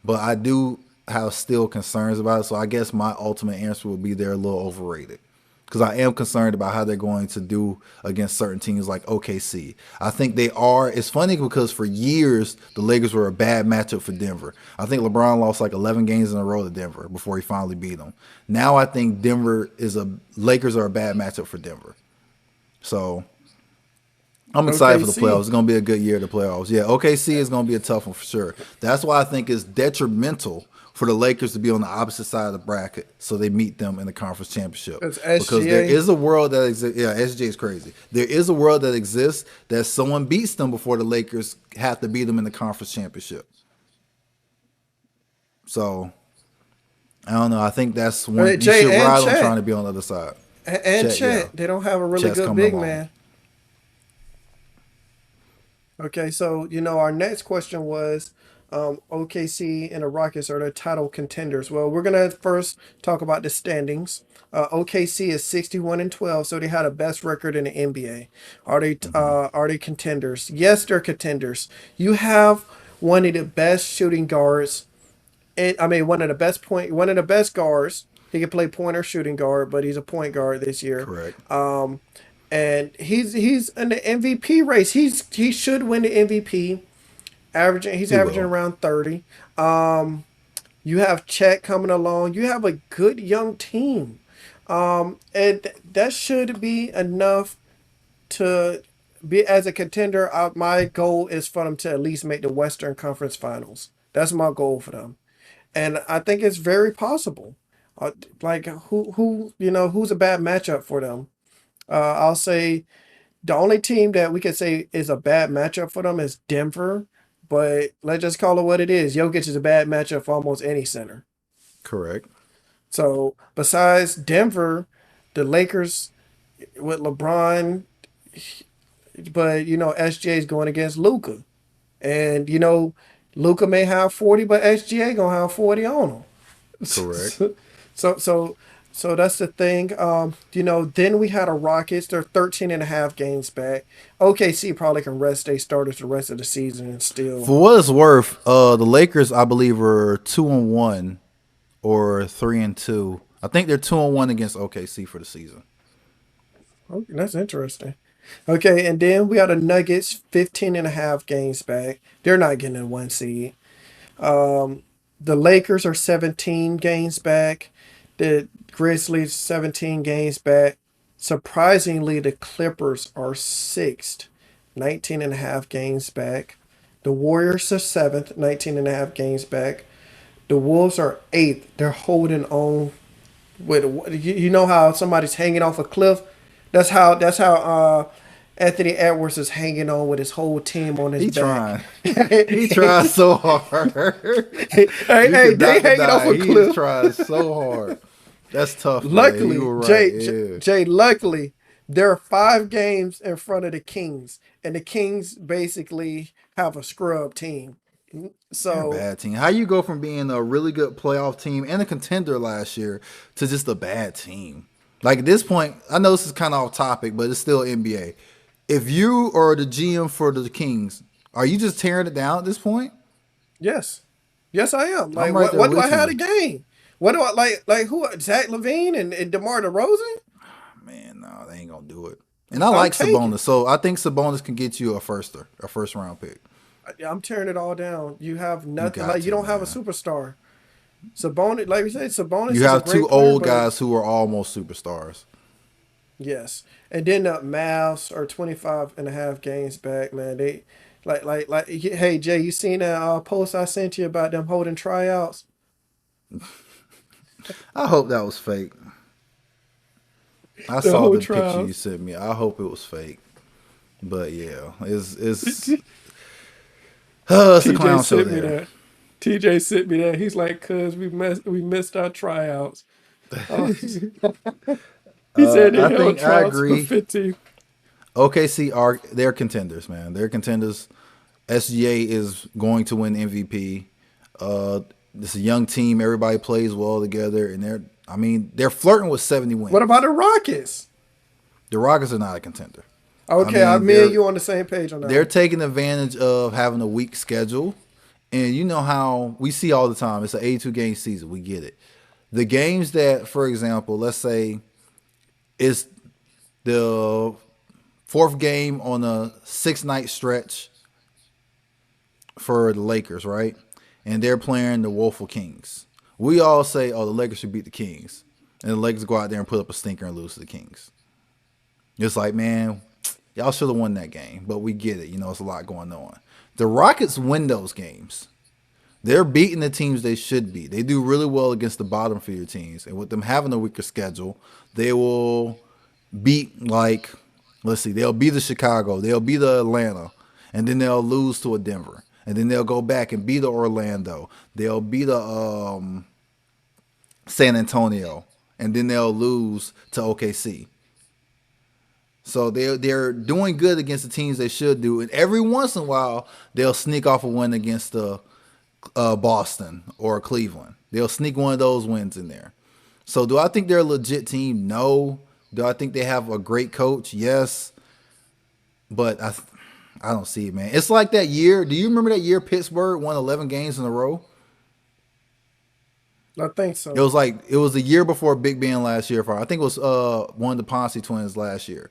Speaker 4: But I do have still concerns about it, so I guess my ultimate answer would be they're a little overrated. Because I am concerned about how they're going to do against certain teams like OKC. I think they are. It's funny because for years, the Lakers were a bad matchup for Denver. I think LeBron lost like 11 games in a row to Denver before he finally beat them. Now I think Lakers are a bad matchup for Denver. So I'm excited for the playoffs.
Speaker 3: OKC.
Speaker 4: It's going to be a good year, the playoffs. Yeah, OKC is going to be a tough one for sure. That's why I think it's detrimental for the Lakers to be on the opposite side of the bracket so they meet them in the conference championship.
Speaker 3: That's
Speaker 4: Because there
Speaker 3: SGA.
Speaker 4: is a world that exists. Yeah, SJ is crazy. There is a world that exists that someone beats them before the Lakers have to beat them in the conference championship. So, I don't know. I think that's one. You
Speaker 3: Jay
Speaker 4: should
Speaker 3: and
Speaker 4: ride on
Speaker 3: Chat.
Speaker 4: trying to be on the other side.
Speaker 3: And
Speaker 4: Chet, yeah,
Speaker 3: Chet, they don't have a really
Speaker 4: Chet's
Speaker 3: good
Speaker 4: coming
Speaker 3: big
Speaker 4: along.
Speaker 3: man. Okay, so our next question was, OKC and the Rockets are the title contenders. Well, we're gonna first talk about the standings. OKC is 61-12, so they had the best record in the NBA.
Speaker 4: Hmm.
Speaker 3: Are they contenders? Yes, they're contenders. You have one of the best shooting guards, and I mean one of the best guards. He can play point or shooting guard, but he's a point guard this year.
Speaker 4: Correct.
Speaker 3: Um, and he's in the MVP race. He should win the MVP. He's
Speaker 4: He
Speaker 3: averaging
Speaker 4: will.
Speaker 3: around 30. You have Chet coming along. You have a good young team. And that should be enough to be as a contender. My goal is for them to at least make the Western Conference Finals. That's my goal for them, and I think it's very possible. Like who's a bad matchup for them? I'll say the only team that we could say is a bad matchup for them is Denver, but let's just call it what it is. Jokic is a bad matchup for almost any center.
Speaker 4: Correct.
Speaker 3: So besides Denver, the Lakers with LeBron, but SGA is going against Luca, and Luca may have 40, but SGA gonna have 40 on him.
Speaker 4: Correct.
Speaker 3: so so so that's the thing. Then we had a Rockets. They're 13 and a half games back. OKC probably can rest their starters the rest of the season and still.
Speaker 4: For what it's worth, the Lakers, I believe, are 2-1 or 3-2. I think they're 2-1 against OKC for the season.
Speaker 3: Okay, that's interesting. Okay, and then we had the Nuggets 15 and a half games back. They're not getting a one seed. Um, the Lakers are 17 games back. The Grizzlies 17 games back. Surprisingly, the Clippers are sixth, 19 and a half games back. The Warriors are seventh, 19 and a half games back. The Wolves are eighth. They're holding on with you know how somebody's hanging off a cliff. That's how Anthony Edwards is hanging on with his whole team on his
Speaker 4: He
Speaker 3: back.
Speaker 4: trying. He
Speaker 3: hey,
Speaker 4: tries so hard. You
Speaker 3: hey,
Speaker 4: could
Speaker 3: they
Speaker 4: not
Speaker 3: hanging off
Speaker 4: deny
Speaker 3: a
Speaker 4: it. He's
Speaker 3: cliff.
Speaker 4: trying so hard. That's tough, man. You
Speaker 3: Luckily,
Speaker 4: were right. Yeah.
Speaker 3: Luckily, there are 5 games in front of the Kings, and the Kings basically have a scrub team.
Speaker 4: They're a
Speaker 3: So
Speaker 4: bad team. How you go from being a really good playoff team and a contender last year to just a bad team? Like at this point, I know this is kind of off topic, but it's still NBA. If you are the GM for the Kings, are you just tearing it down at this point?
Speaker 3: yes, yes, I am. Like,
Speaker 4: I'm right there
Speaker 3: what do I
Speaker 4: with
Speaker 3: have
Speaker 4: you.
Speaker 3: to gain? What do I like? Like who? Zach Levine and DeMar DeRozan?
Speaker 4: Man, no, they ain't gonna do it. And I
Speaker 3: I'm
Speaker 4: like
Speaker 3: tanking.
Speaker 4: Sabonis, so I think Sabonis can get you a first round pick.
Speaker 3: I'm tearing it all down. You have
Speaker 4: You
Speaker 3: nothing.
Speaker 4: got
Speaker 3: Like you
Speaker 4: to,
Speaker 3: don't have a
Speaker 4: man.
Speaker 3: superstar. Sabonis, like we said,
Speaker 4: You
Speaker 3: Sabonis is a
Speaker 4: have two
Speaker 3: great player,
Speaker 4: old
Speaker 3: but
Speaker 4: guys who are almost superstars.
Speaker 3: yes. And then the Mavs are 25 and a half games back, man. They hey Jay, you seen that post I sent you about them holding tryouts?
Speaker 4: I hope that was fake. I
Speaker 3: The
Speaker 4: saw
Speaker 3: whole
Speaker 4: the picture you
Speaker 3: tryouts.
Speaker 4: sent me. I hope it was fake. But yeah, it's a
Speaker 3: TJ
Speaker 4: clown show
Speaker 3: sent me
Speaker 4: there.
Speaker 3: that. TJ sent me that. He's like, cuz we missed our tryouts. Oh, he said they
Speaker 4: I
Speaker 3: held
Speaker 4: think I
Speaker 3: tryouts for
Speaker 4: agree.
Speaker 3: 15.
Speaker 4: OKC are they're contenders, man. They're contenders. SGA is going to win MVP. This is a young team. Everybody plays well together, and they're flirting with 70
Speaker 3: What about
Speaker 4: wins.
Speaker 3: the Rockets?
Speaker 4: The Rockets are not a contender. I
Speaker 3: Okay,
Speaker 4: mean,
Speaker 3: me and
Speaker 4: they're
Speaker 3: you on the same page on that
Speaker 4: they're
Speaker 3: one.
Speaker 4: taking advantage of having a weak schedule, and you know how we see all the time. It's an 82 game season. We get it. The games that, for example, let's say it's the fourth game on a 6 night stretch for the Lakers, right? And they're playing the Woeful Kings. We all say, "Oh, the Lakers should beat the Kings," and the Lakers go out there and put up a stinker and lose to the Kings. It's like, man, y'all should have won that game, but we get it. You know, it's a lot going on. The Rockets win those games. They're beating the teams they should beat. They do really well against the bottom feeder teams, and with them having a weaker schedule, they will beat like, let's see, they'll beat the Chicago, they'll beat the Atlanta, and then they'll lose to a Denver, and then they'll go back and beat the Orlando. They'll beat the San Antonio, and then they'll lose to OKC. So they're doing good against the teams they should do, and every once in a while they'll sneak off a win against the Boston or Cleveland. They'll sneak one of those wins in there. So do I think they're a legit team? No. Do I think they have a great coach? Yes. But I don't see it, man. It's like that year. Do you remember that year Pittsburgh won 11 games in a row?
Speaker 3: I think
Speaker 4: It
Speaker 3: so.
Speaker 4: was like it was the year before Big Ben last year. I think it was one of the Ponce twins last year.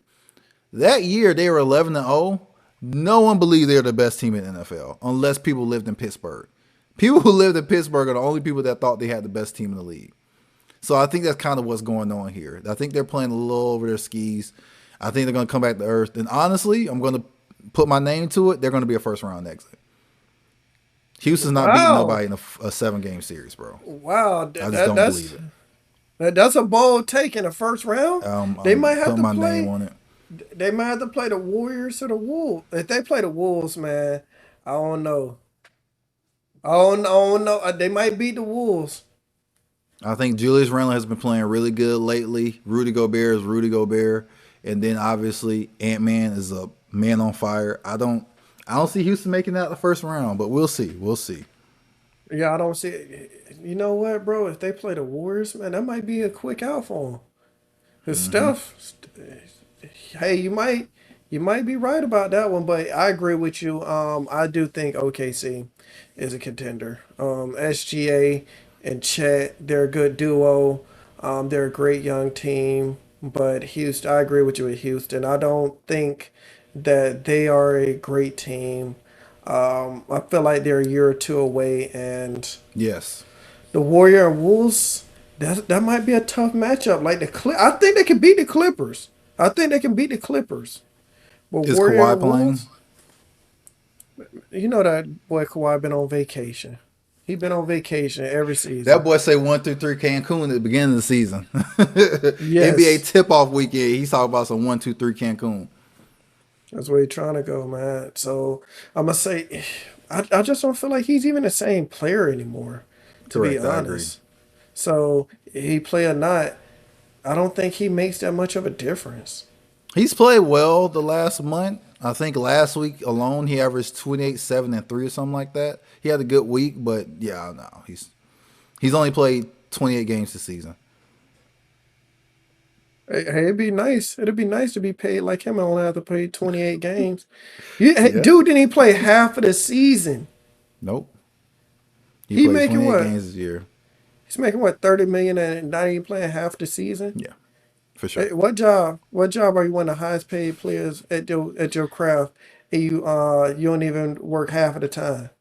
Speaker 4: That year they were 11-0. No one believed they were the best team in the NFL unless people lived in Pittsburgh. People who lived in Pittsburgh are the only people that thought they had the best team in the league. So I think that's kind of what's going on here. I think they're playing a little over their skis. I think they're going to come back to earth. And honestly, I'm going to put my name to it. They're going to be a first round exit. Houston's not beating
Speaker 3: Wow.
Speaker 4: nobody in a 7-game series, bro.
Speaker 3: Wow.
Speaker 4: I just don't believe it.
Speaker 3: That's a bold take in the first round. They
Speaker 4: I'm
Speaker 3: might have
Speaker 4: putting
Speaker 3: to
Speaker 4: my name
Speaker 3: play.
Speaker 4: on it.
Speaker 3: They might have to play the Warriors or the Wolves. If they play the Wolves, man, I don't know. I don't know. They might beat the Wolves.
Speaker 4: I think Julius Randle has been playing really good lately. Rudy Gobert is Rudy Gobert, and then obviously Ant Man is a man on fire. I don't see Houston making that the first round, but we'll see. We'll see.
Speaker 3: Yeah, I don't see it. You know what, bro? If they play the Warriors, man, that might be a quick out for them. His stuff. Hey, you might be right about that one, but I agree with you. I do think OKC is a contender. SGA and Chet, they're a good duo. They're a great young team, but Houston, I agree with you with Houston. I don't think that they are a great team. I feel like they're a year or two away, and
Speaker 4: Yes.
Speaker 3: the Warrior and Wolves, that might be a tough matchup. Like I think they can beat the Clippers. I think they can beat the Clippers. But
Speaker 4: Is
Speaker 3: Warrior
Speaker 4: Kawhi
Speaker 3: and
Speaker 4: playing?
Speaker 3: Wolves, you know that boy Kawhi been on vacation. He been on vacation every
Speaker 4: That
Speaker 3: season.
Speaker 4: boy say 1-3 Cancun at the beginning of the season. NBA
Speaker 3: Yes,
Speaker 4: tip off weekend. He's talking about some 1-2-3 Cancun.
Speaker 3: that's where he's trying to go, man. So I'm gonna say, I just don't feel like he's even the same player anymore, to be
Speaker 4: Correct. I agree.
Speaker 3: honest. So he play or not, I don't think he makes that much of a difference.
Speaker 4: He's played well the last month. I think last week alone he averaged 28, 7, and 3 or something like that. He had a good week, but yeah, no, he's only played 28 games this season.
Speaker 3: Hey, it'd be nice. It'd be nice to be paid like him and only have to play 28 games. Hey,
Speaker 4: Yeah.
Speaker 3: dude, didn't he play half of the season?
Speaker 4: Nope. He
Speaker 3: He
Speaker 4: played
Speaker 3: making
Speaker 4: 28
Speaker 3: what?
Speaker 4: games this year.
Speaker 3: He's making what, 30 million and not even playing half the season?
Speaker 4: Yeah, for
Speaker 3: Hey,
Speaker 4: sure.
Speaker 3: what job are you one of the highest paid players at your craft and you don't even work half of the time?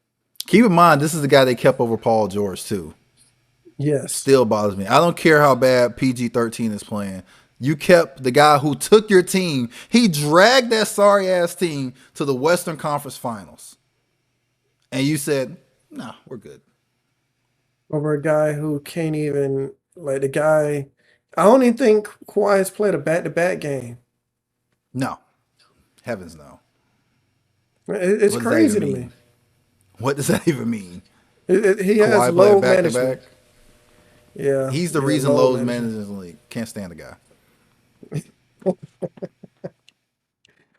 Speaker 4: Keep in mind, this is the guy they kept over Paul George too.
Speaker 3: Yes.
Speaker 4: Still bothers me. I don't care how bad PG-13 is playing. You kept the guy who took your team. He dragged that sorry ass team to the Western Conference Finals, and you said, "Nah, we're good."
Speaker 3: Over a guy who can't even like the guy. I don't even think Kawhi has played a back-to-back game.
Speaker 4: No, heavens no.
Speaker 3: It's
Speaker 4: What does that even
Speaker 3: crazy to me.
Speaker 4: mean? What does that even mean?
Speaker 3: He has
Speaker 4: Kawhi playing
Speaker 3: low
Speaker 4: back to
Speaker 3: management.
Speaker 4: back.
Speaker 3: Yeah,
Speaker 4: He's the
Speaker 3: yeah,
Speaker 4: reason
Speaker 3: low
Speaker 4: Lowe's
Speaker 3: management.
Speaker 4: managers in the league. Can't stand the guy.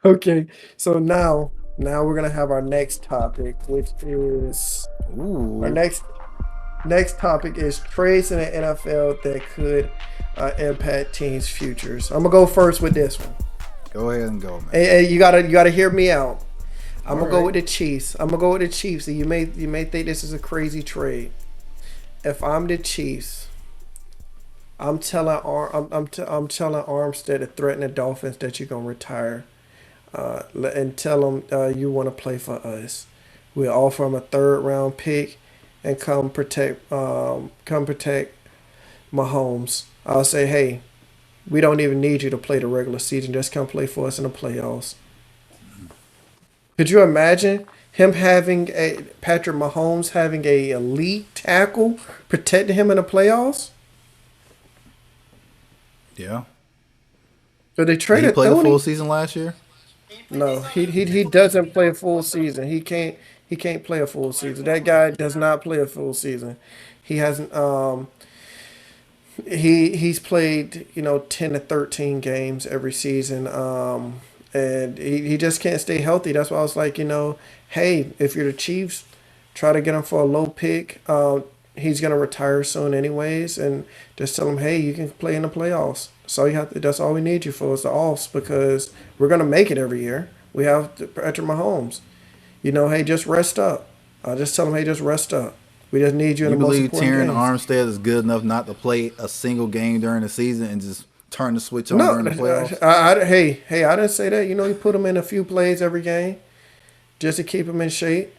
Speaker 3: Okay, so now we're gonna have our next topic, which is our
Speaker 4: Ooh,
Speaker 3: next topic is trades in the NFL that could impact teams' futures. I'm gonna go first with this one.
Speaker 4: go ahead and go, man.
Speaker 3: Hey, you gotta hear me out. I'm
Speaker 4: All
Speaker 3: gonna go
Speaker 4: right.
Speaker 3: with the Chiefs. I'm gonna go with the Chiefs. And you may think this is a crazy trade. If I'm the Chiefs, I'm telling Armstead to threaten the Dolphins that you're gonna retire, and tell them you want to play for us. We'll offer him a third round pick and come protect Mahomes. I'll say, hey, we don't even need you to play the regular season. Just come play for us in the playoffs. Could you imagine him having a Patrick Mahomes having a elite tackle protecting him in the playoffs?
Speaker 4: Yeah.
Speaker 3: So they
Speaker 4: Did he
Speaker 3: traded
Speaker 4: play the full
Speaker 3: Thony.
Speaker 4: season last year?
Speaker 3: No, he doesn't play a full season. He can't play a full season. That guy does not play a full season. He hasn't. He's played 10 to 13 games every season, and he just can't stay healthy. That's why I was like, hey, if you're the Chiefs, try to get him for a low pick. He's gonna retire soon anyways, and just tell him, hey, you can play in the playoffs. So you have to, that's all we need you for is the offs, because we're gonna make it every year. We have Patrick Mahomes. Hey, just rest up. I just tell him, hey, just rest up. We just need you in
Speaker 4: You
Speaker 3: the most
Speaker 4: believe
Speaker 3: important
Speaker 4: Terran
Speaker 3: games.
Speaker 4: Armstead is good enough not to play a single game during the season and just turn the switch on
Speaker 3: No,
Speaker 4: during the playoffs?
Speaker 3: hey, I didn't say that. You put him in a few plays every game just to keep him in shape.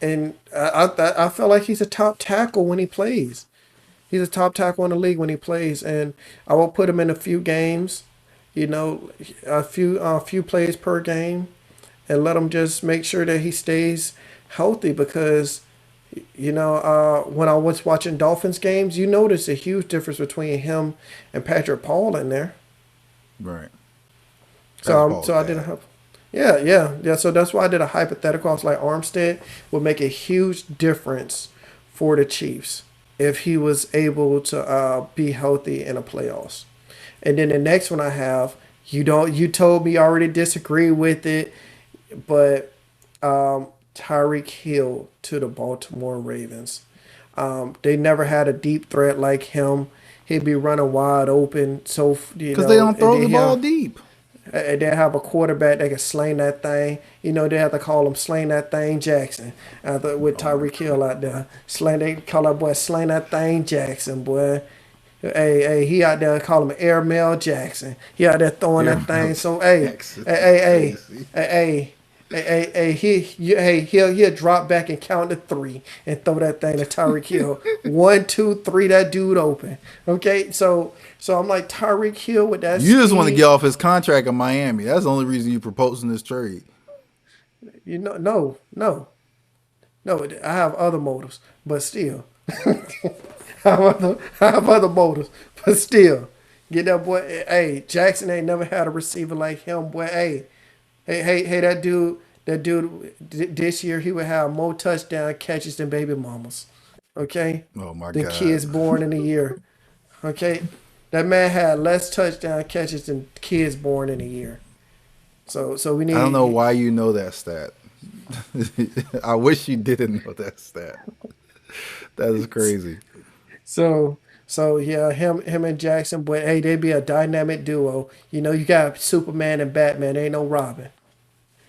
Speaker 3: And I feel like he's a top tackle when he plays. He's a top tackle in the league when he plays, and I will put him in a few games. A few plays per game, and let him just make sure that he stays healthy, because when I was watching Dolphins games, you notice a huge difference between him and Patrick Paul in there.
Speaker 4: Right. Patrick
Speaker 3: So
Speaker 4: Paul's
Speaker 3: so I did
Speaker 4: bad.
Speaker 3: yeah. So that's why I did a hypothetical. I was like, Armstead would make a huge difference for the Chiefs if he was able to be healthy in the playoffs. And then the next one I have, you told me you already disagree with it, but Tyreek Hill to the Baltimore Ravens. They never had a deep threat like him. He'd be running wide open. So
Speaker 4: Because they don't
Speaker 3: and
Speaker 4: throw
Speaker 3: then
Speaker 4: the ball deep.
Speaker 3: they have a quarterback that can sling that thing. They have to call him Sling That Thing Jackson. With
Speaker 4: Oh my
Speaker 3: Tyreek Hill out there, they call that boy Sling That Thing Jackson, boy. Hey, he out there call him Airmail Jackson. He out there throwing
Speaker 4: Air
Speaker 3: that thing.
Speaker 4: Mouse
Speaker 3: So hey,
Speaker 4: Jackson
Speaker 3: hey,
Speaker 4: is
Speaker 3: hey,
Speaker 4: crazy.
Speaker 3: hey, hey, he'll drop back and count to three and throw that thing to Tyreek Hill. 1, 2, 3, that dude open. Okay, so I'm like Tyreek Hill with that
Speaker 4: You just want to get
Speaker 3: speed.
Speaker 4: off his contract in Miami. That's the only reason you proposing this trade.
Speaker 3: No. I have other motives, but still, I have other motives, but still, get that boy. Hey, Jackson ain't never had a receiver like him, boy. Hey, that dude, this year he would have more touchdown catches than baby mamas. Okay,
Speaker 4: Oh my
Speaker 3: than
Speaker 4: God.
Speaker 3: kids born in a year. Okay, that man had less touchdown catches than kids born in a year. So we
Speaker 4: I don't know
Speaker 3: need.
Speaker 4: why you know that stat. I wish you didn't know that stat. That is crazy.
Speaker 3: So yeah, him and Jackson, but hey, they'd be a dynamic duo. You got Superman and Batman, ain't no Robin.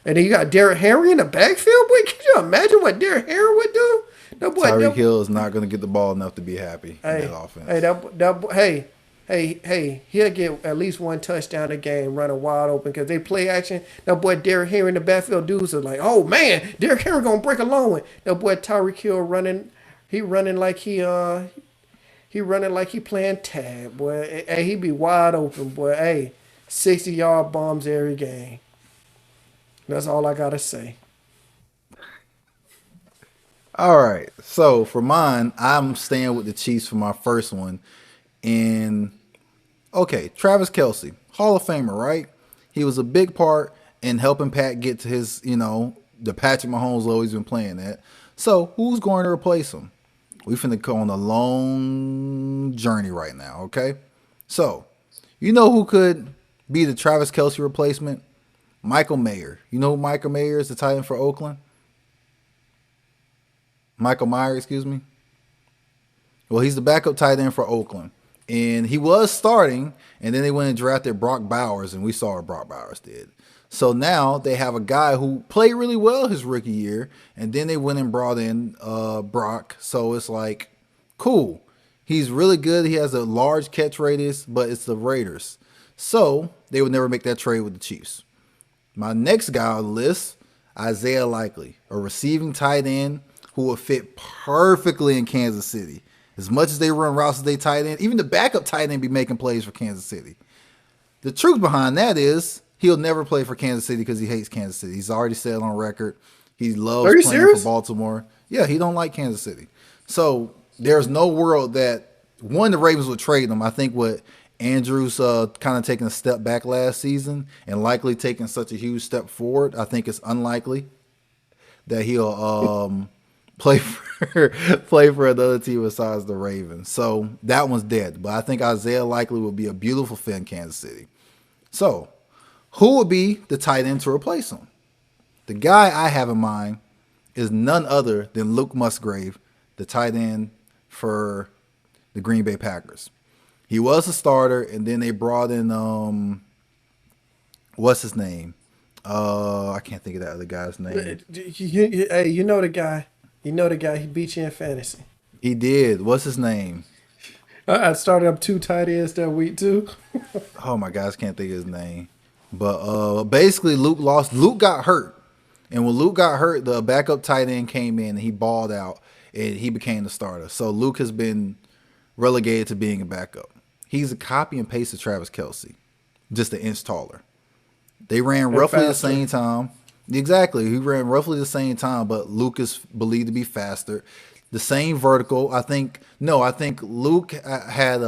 Speaker 3: And then you got Derrick Henry in the backfield. Boy, can you imagine what Derrick Henry would do? No boy,
Speaker 4: Tyreek
Speaker 3: no,
Speaker 4: Hill is not going to get the ball enough to be happy in that
Speaker 3: hey, hey,
Speaker 4: offense.
Speaker 3: hey, he'll get at least one touchdown a game running wide open because they play action. That boy Derrick Henry in the backfield dudes are like, oh man, Derrick Henry gonna break a long one. That boy Tyreek Hill running, he running like he running like he playing tag, boy. Hey, he be wide open, boy. Hey, 60-yard bombs every game. That's all I gotta say.
Speaker 4: All right. So for mine, I'm staying with the Chiefs for my first one. And okay, Travis Kelsey, Hall of Famer, right? He was a big part in helping Pat get to his, the Patrick Mahomes always been playing at. So who's going to replace him? We finna go on a long journey right now, okay? So, you know who could be the Travis Kelsey replacement? Michael Mayer. You know who Michael Mayer is, the tight end for Oakland? Michael Meyer, excuse me. Well, he's the backup tight end for Oakland. And he was starting, and then they went and drafted Brock Bowers, and we saw what Brock Bowers did. So now they have a guy who played really well his rookie year, and then they went and brought in Brock. So it's like, cool. He's really good. He has a large catch radius, but it's the Raiders. So they would never make that trade with the Chiefs. My next guy on the list, Isaiah Likely, a receiving tight end who would fit perfectly in Kansas City. As much as they run routes as they tight end, even the backup tight end be making plays for Kansas City. The truth behind that is he'll never play for Kansas City because he hates Kansas City. He's already said on record he loves
Speaker 3: Are you
Speaker 4: playing for
Speaker 3: serious?
Speaker 4: Baltimore. Yeah, he don't like Kansas City. So there's no world that one the Ravens would trade him. I think what Andrews kind of taking a step back last season and likely taking such a huge step forward. I think it's unlikely that he'll play for play for another team besides the Ravens. So that one's dead. But I think Isaiah likely will be a beautiful fit in Kansas City. So who would be the tight end to replace him? The guy I have in mind is none other than Luke Musgrave, the tight end for the Green Bay Packers. He was a starter, and then they brought in what's his name? I can't think of that other guy's name.
Speaker 3: Hey, you know the guy. You know the guy. He beat you in fantasy.
Speaker 4: He did. What's his name?
Speaker 3: I started up 2 tight ends that week too.
Speaker 4: Oh my gosh, can't think of his name. But basically, Luke got hurt, and when Luke got hurt, the backup tight end came in and he balled out, and he became the starter. So Luke has been relegated to being a backup. He's a copy and paste of Travis Kelce, just an inch taller. They ran roughly the same time. Exactly. He ran roughly the same time, but Luke is believed to be faster. The same vertical. I think Luke had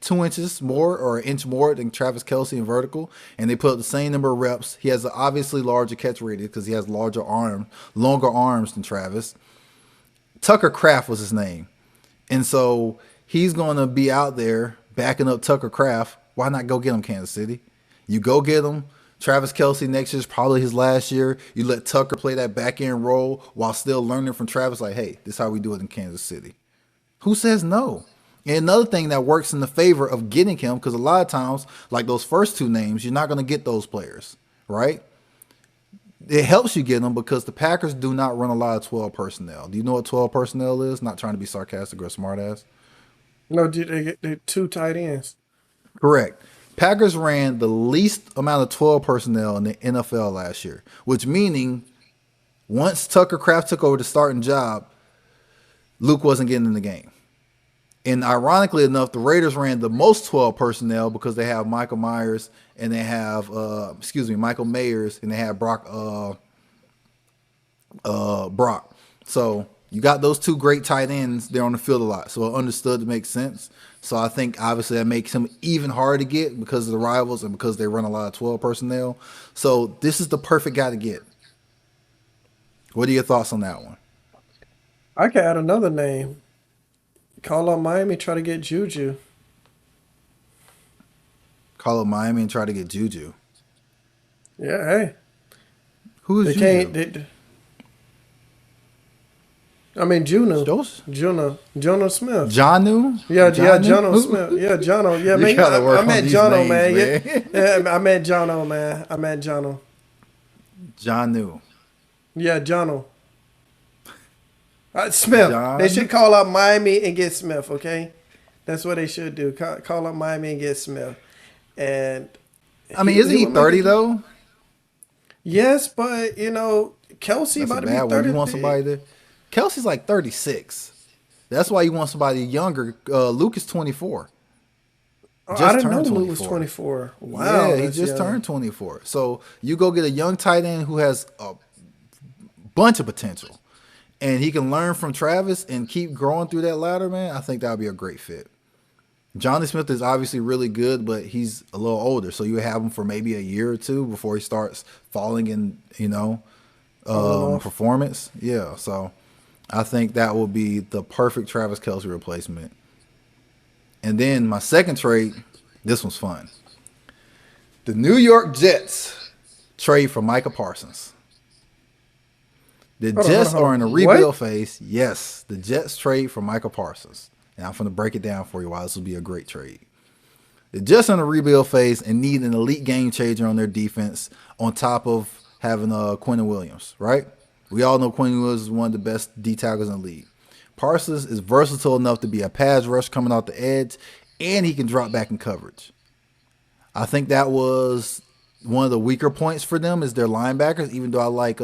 Speaker 4: 2 inches more or an inch more than Travis Kelce in vertical, and they put up the same number of reps. He has an obviously larger catch radius because he has longer arms than Travis. Tucker Kraft was his name. And so he's going to be out there backing up Tucker Kraft. Why not go get him, Kansas City? You go get him. Travis Kelce next year is probably his last year. You let Tucker play that back end role while still learning from Travis. Like, hey, this is how we do it in Kansas City. Who says no? And another thing that works in the favor of getting him, because a lot of times, like those first 2 names, you're not going to get those players, right? It helps you get them because the Packers do not run a lot of 12 personnel. Do you know what 12 personnel is? Not trying to be sarcastic or a smart ass.
Speaker 3: No, they 2 tight ends.
Speaker 4: Correct. Packers ran the least amount of 12 personnel in the NFL last year, which meaning once Tucker Kraft took over the starting job, Luke wasn't getting in the game. And ironically enough, the Raiders ran the most 12 personnel because they have Michael Myers and they have Michael Mayers and they have Brock. So you got those 2 great tight ends there on the field a lot. So it understood to make sense. So I think obviously that makes him even harder to get because of the rivals and because they run a lot of 12 personnel. So this is the perfect guy to get. What are your thoughts on that one?
Speaker 3: I could add another name. Call up Miami, try to get Juju.
Speaker 4: Call up Miami and try to get Juju.
Speaker 3: Yeah, hey.
Speaker 4: Who is Juju?
Speaker 3: Juno. Jono Smith.
Speaker 4: Janu?
Speaker 3: Yeah, Jono Smith. Yeah, Jono. Yeah, man. I meant Jono, man. Yeah, I meant Jono, man. I meant Jono.
Speaker 4: Janu.
Speaker 3: Yeah, Jono. Smith. They should call up Miami and get Smith, okay? That's what they should do. Call up Miami and get Smith. And
Speaker 4: isn't he 30 though?
Speaker 3: Yes, but Kelce about to be 30.
Speaker 4: You want somebody to Kelsey's like 36. That's why you want somebody younger. Luke is 24.
Speaker 3: I didn't know Luke was 24. Wow.
Speaker 4: Yeah, he just turned 24. So you go get a young tight end who has a bunch of potential. And he can learn from Travis and keep growing through that ladder, man. I think that would be a great fit. Johnny Smith is obviously really good, but he's a little older. So you have him for maybe a year or 2 before he starts falling in, performance. Yeah, so I think that will be the perfect Travis Kelce replacement. And then my second trade, this one's fun. The New York Jets trade for Micah Parsons. The Jets are in a rebuild phase. Yes, the Jets trade for Micah Parsons. And I'm going to break it down for you why this will be a great trade. The Jets are in a rebuild phase and need an elite game changer on their defense on top of having Quentin Williams, right? We all know Quentin Williams is one of the best D tackles in the league. Parsons is versatile enough to be a pass rush coming off the edge, and he can drop back in coverage. I think that was one of the weaker points for them is their linebackers, even though I like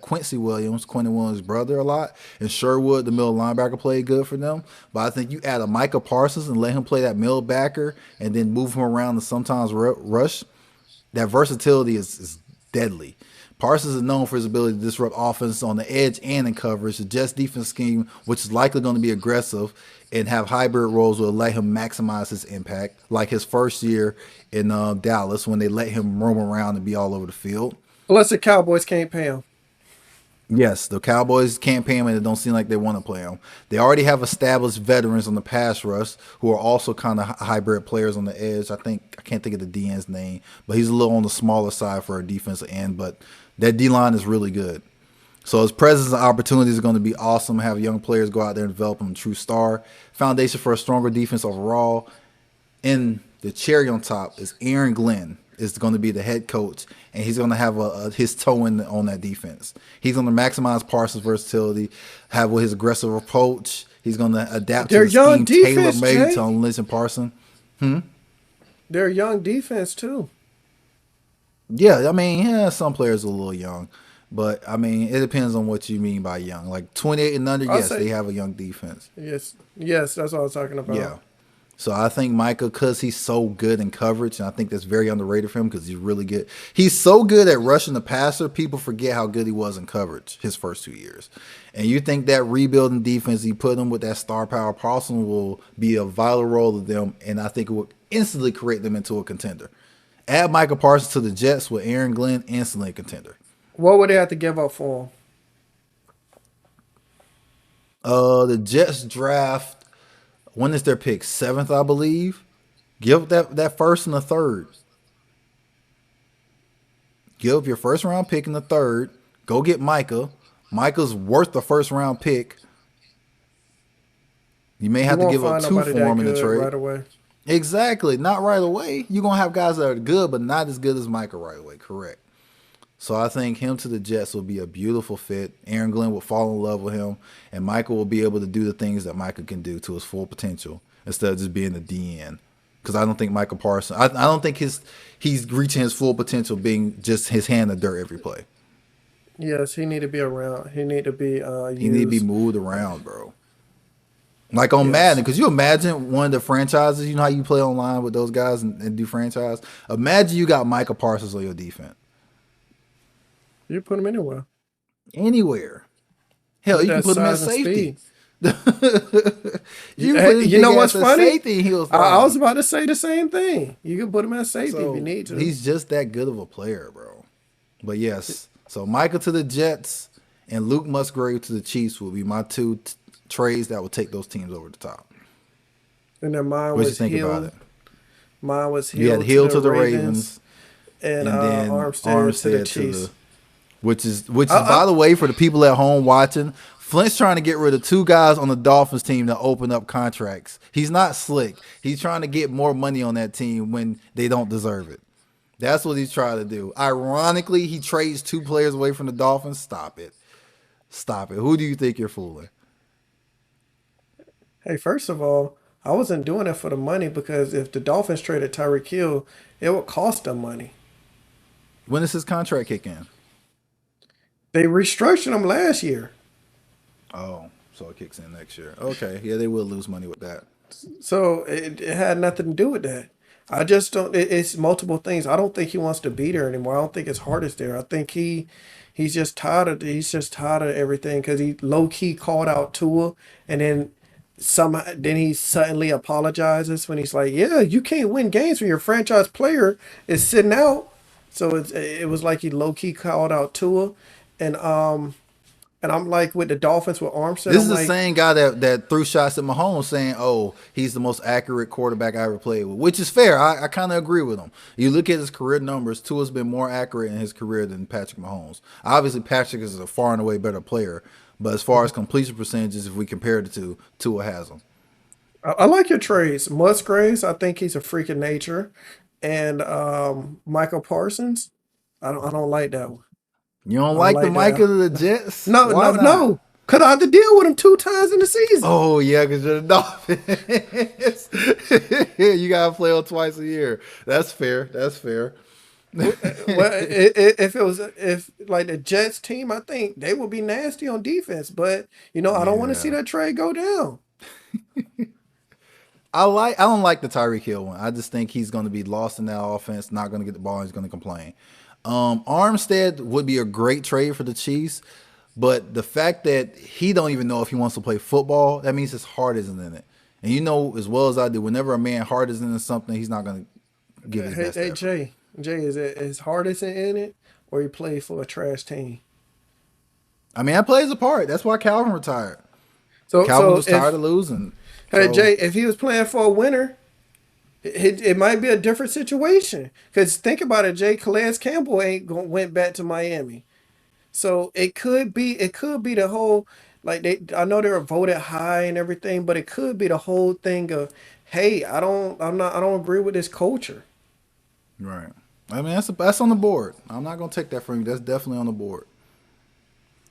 Speaker 4: Quentin Williams' brother, a lot. And Sherwood, the middle linebacker, played good for them. But I think you add a Micah Parsons and let him play that middle backer and then move him around and sometimes rush. That versatility is deadly. Parsons is known for his ability to disrupt offense on the edge and in coverage. The Jets defense scheme, which is likely going to be aggressive and have hybrid roles, will let him maximize his impact, like his first year in Dallas when they let him roam around and be all over the field.
Speaker 3: Unless the Cowboys can't pay him.
Speaker 4: Yes, the Cowboys can't pay him, and it don't seem like they want to play him. They already have established veterans on the pass rush who are also kind of hybrid players on the edge. I can't think of the DN's name, but he's a little on the smaller side for a defensive end. But that D line is really good. So his presence and opportunities are going to be awesome. Have young players go out there and develop him a true star. Foundation for a stronger defense overall. And the cherry on top is Aaron Glenn is going to be the head coach, and he's going to have his toe in on that defense. He's going to maximize Parsons' versatility, have with his aggressive approach. He's going to adapt
Speaker 3: They're
Speaker 4: to the
Speaker 3: young
Speaker 4: scheme
Speaker 3: defense,
Speaker 4: tailor-made
Speaker 3: Jay.
Speaker 4: to Lynch Parsons.
Speaker 3: They're young defense too.
Speaker 4: Yeah, I mean, yeah, some players are a little young, but I mean, it depends on what you mean by young. Like 28 and under,
Speaker 3: I'll
Speaker 4: yes,
Speaker 3: say
Speaker 4: they have a young defense.
Speaker 3: yes, that's what I was talking about.
Speaker 4: Yeah. So I think Micah, because he's so good in coverage, and I think that's very underrated for him because he's really good. He's so good at rushing the passer, people forget how good he was in coverage his first 2 years. And you think that rebuilding defense, he put him with that star power, Parsons will be a vital role to them, and I think it will instantly create them into a contender. Add Micah Parsons to the Jets with Aaron Glenn, instantly a contender.
Speaker 3: What would they have to give up for him?
Speaker 4: The Jets draft, when is their pick? 7th, I believe. Give that first and the third. Give up your first round pick in the third. Go get Micah. Micah's worth the first round pick. You may have to
Speaker 3: won't
Speaker 4: give up
Speaker 3: find
Speaker 4: 2
Speaker 3: nobody
Speaker 4: for
Speaker 3: that
Speaker 4: him in the
Speaker 3: good
Speaker 4: trade.
Speaker 3: right away.
Speaker 4: Exactly. Not right away. You're going to have guys that are good, but not as good as Micah right away. Correct. So I think him to the Jets will be a beautiful fit. Aaron Glenn will fall in love with him, and Micah will be able to do the things that Micah can do to his full potential instead of just being the DN. Because I don't think Micah Parsons, I don't think he's reaching his full potential being just his hand in the dirt every play.
Speaker 3: Yes, he need to be around. He need to be
Speaker 4: He need to be
Speaker 3: used.
Speaker 4: moved around, bro. Like on
Speaker 3: Yes.
Speaker 4: Madden, because you imagine one of the franchises, you know how you play online with those guys and do franchise? Imagine you got Micah Parsons on your defense.
Speaker 3: You put him anywhere
Speaker 4: Anywhere. Hell,
Speaker 3: with
Speaker 4: you can
Speaker 3: that
Speaker 4: put him at
Speaker 3: size and
Speaker 4: safety.
Speaker 3: speed.
Speaker 4: You can put his
Speaker 3: You
Speaker 4: big
Speaker 3: know
Speaker 4: ass
Speaker 3: what's
Speaker 4: at
Speaker 3: funny?
Speaker 4: safety and he'll
Speaker 3: I was
Speaker 4: thrive.
Speaker 3: about to say the same thing. You can put him at safety if
Speaker 4: So
Speaker 3: you need to.
Speaker 4: he's just that good of a player, bro. But yes, so Micah to the Jets and Luke Musgrave to the Chiefs will be my two trades that will take those teams over the top.
Speaker 3: And then mine
Speaker 4: What you
Speaker 3: was
Speaker 4: think about
Speaker 3: Hill.
Speaker 4: it?
Speaker 3: Mine was
Speaker 4: You had
Speaker 3: Hill
Speaker 4: Hill to the Ravens,
Speaker 3: and
Speaker 4: and then
Speaker 3: Armstead to the
Speaker 4: Armstead to
Speaker 3: Chiefs.
Speaker 4: the, which is
Speaker 3: I,
Speaker 4: by the way for the people at home watching. Flint's trying to get rid of 2 guys on the Dolphins team to open up contracts. He's not slick. He's trying to get more money on that team when they don't deserve it. That's what he's trying to do. Ironically, he trades 2 players away from the Dolphins. Stop it. Stop it. Who do you think you're fooling?
Speaker 3: hey, first of all, I wasn't doing it for the money because if the Dolphins traded Tyreek Hill, it would cost them money.
Speaker 4: When does his contract kick in?
Speaker 3: They restructured him last year.
Speaker 4: Oh, so it kicks in next year. Okay. Yeah, they will lose money with that.
Speaker 3: So it had nothing to do with that. I just don't. It's multiple things. I don't think he wants to be there anymore. I don't think his heart is there. I think he's just tired of. He's just tired of everything because he low key called out Tua, and then he suddenly apologizes when he's like, "Yeah, you can't win games when your franchise player is sitting out." So it was like he low key called out Tua, and and I'm like with the Dolphins with Armstead.
Speaker 4: This is
Speaker 3: I'm
Speaker 4: the
Speaker 3: like,
Speaker 4: same guy that threw shots at Mahomes saying, oh, he's the most accurate quarterback I ever played with, which is fair. I kind of agree with him. You look at his career numbers, Tua's been more accurate in his career than Patrick Mahomes. Obviously, Patrick is a far and away better player, but as far as completion percentages, if we compare the two, Tua has them.
Speaker 3: I like your trades. Musgraves, I think he's a freak of nature, and Michael Parsons, I don't like that one.
Speaker 4: You don't
Speaker 3: I don't
Speaker 4: like the
Speaker 3: like that.
Speaker 4: Micah to the Jets?
Speaker 3: No,
Speaker 4: Why
Speaker 3: no,
Speaker 4: not?
Speaker 3: no. Cause I had to deal with him 2 times in the season.
Speaker 4: Oh, yeah, because you're the Dolphins. You got to play on twice a year. That's fair. That's fair.
Speaker 3: Well, if like the Jets team, I think they would be nasty on defense. But I don't want to see
Speaker 4: Yeah.
Speaker 3: that trade go down.
Speaker 4: I don't like the Tyreek Hill one. I just think he's going to be lost in that offense, not going to get the ball, and he's going to complain. Armstead would be a great trade for the Chiefs, but the fact that he don't even know if he wants to play football, that means his heart isn't in it. And you know as well as I do, whenever a man's heart isn't in something, he's not going to give his best
Speaker 3: Hey,
Speaker 4: effort.
Speaker 3: Jay, is it his hardest in it, or he played for a trash team?
Speaker 4: I mean, that plays a part. That's why Calvin retired. Calvin
Speaker 3: So
Speaker 4: was tired
Speaker 3: if
Speaker 4: of losing.
Speaker 3: hey
Speaker 4: So
Speaker 3: Jay, if he was playing for a winner, it might be a different situation. Because think about it, Jay. Calais Campbell went back to Miami. So it could be the whole like I know they were voted high and everything, but it could be the whole thing of, hey, I don't agree with this culture.
Speaker 4: right. I mean, that's on the board. I'm not gonna take that from you. That's definitely on the board.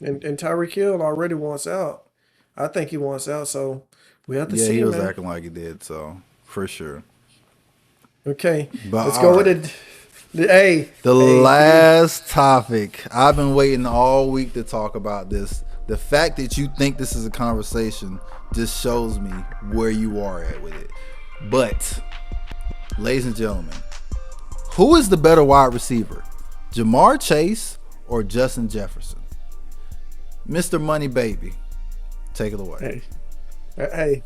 Speaker 3: And Tyreek Hill already wants out. I think he wants out, so we have to
Speaker 4: Yeah,
Speaker 3: see,
Speaker 4: he was
Speaker 3: man.
Speaker 4: acting like he did. So for sure.
Speaker 3: Okay.
Speaker 4: But
Speaker 3: Let's
Speaker 4: all
Speaker 3: go with
Speaker 4: right.
Speaker 3: hey,
Speaker 4: The
Speaker 3: hey,
Speaker 4: last topic. I've been waiting all week to talk about this. The fact that you think this is a conversation just shows me where you are at with it. But, ladies and gentlemen, who is the better wide receiver? Jamar Chase or Justin Jefferson? Mr. Money Baby, take it away.
Speaker 3: hey, hey,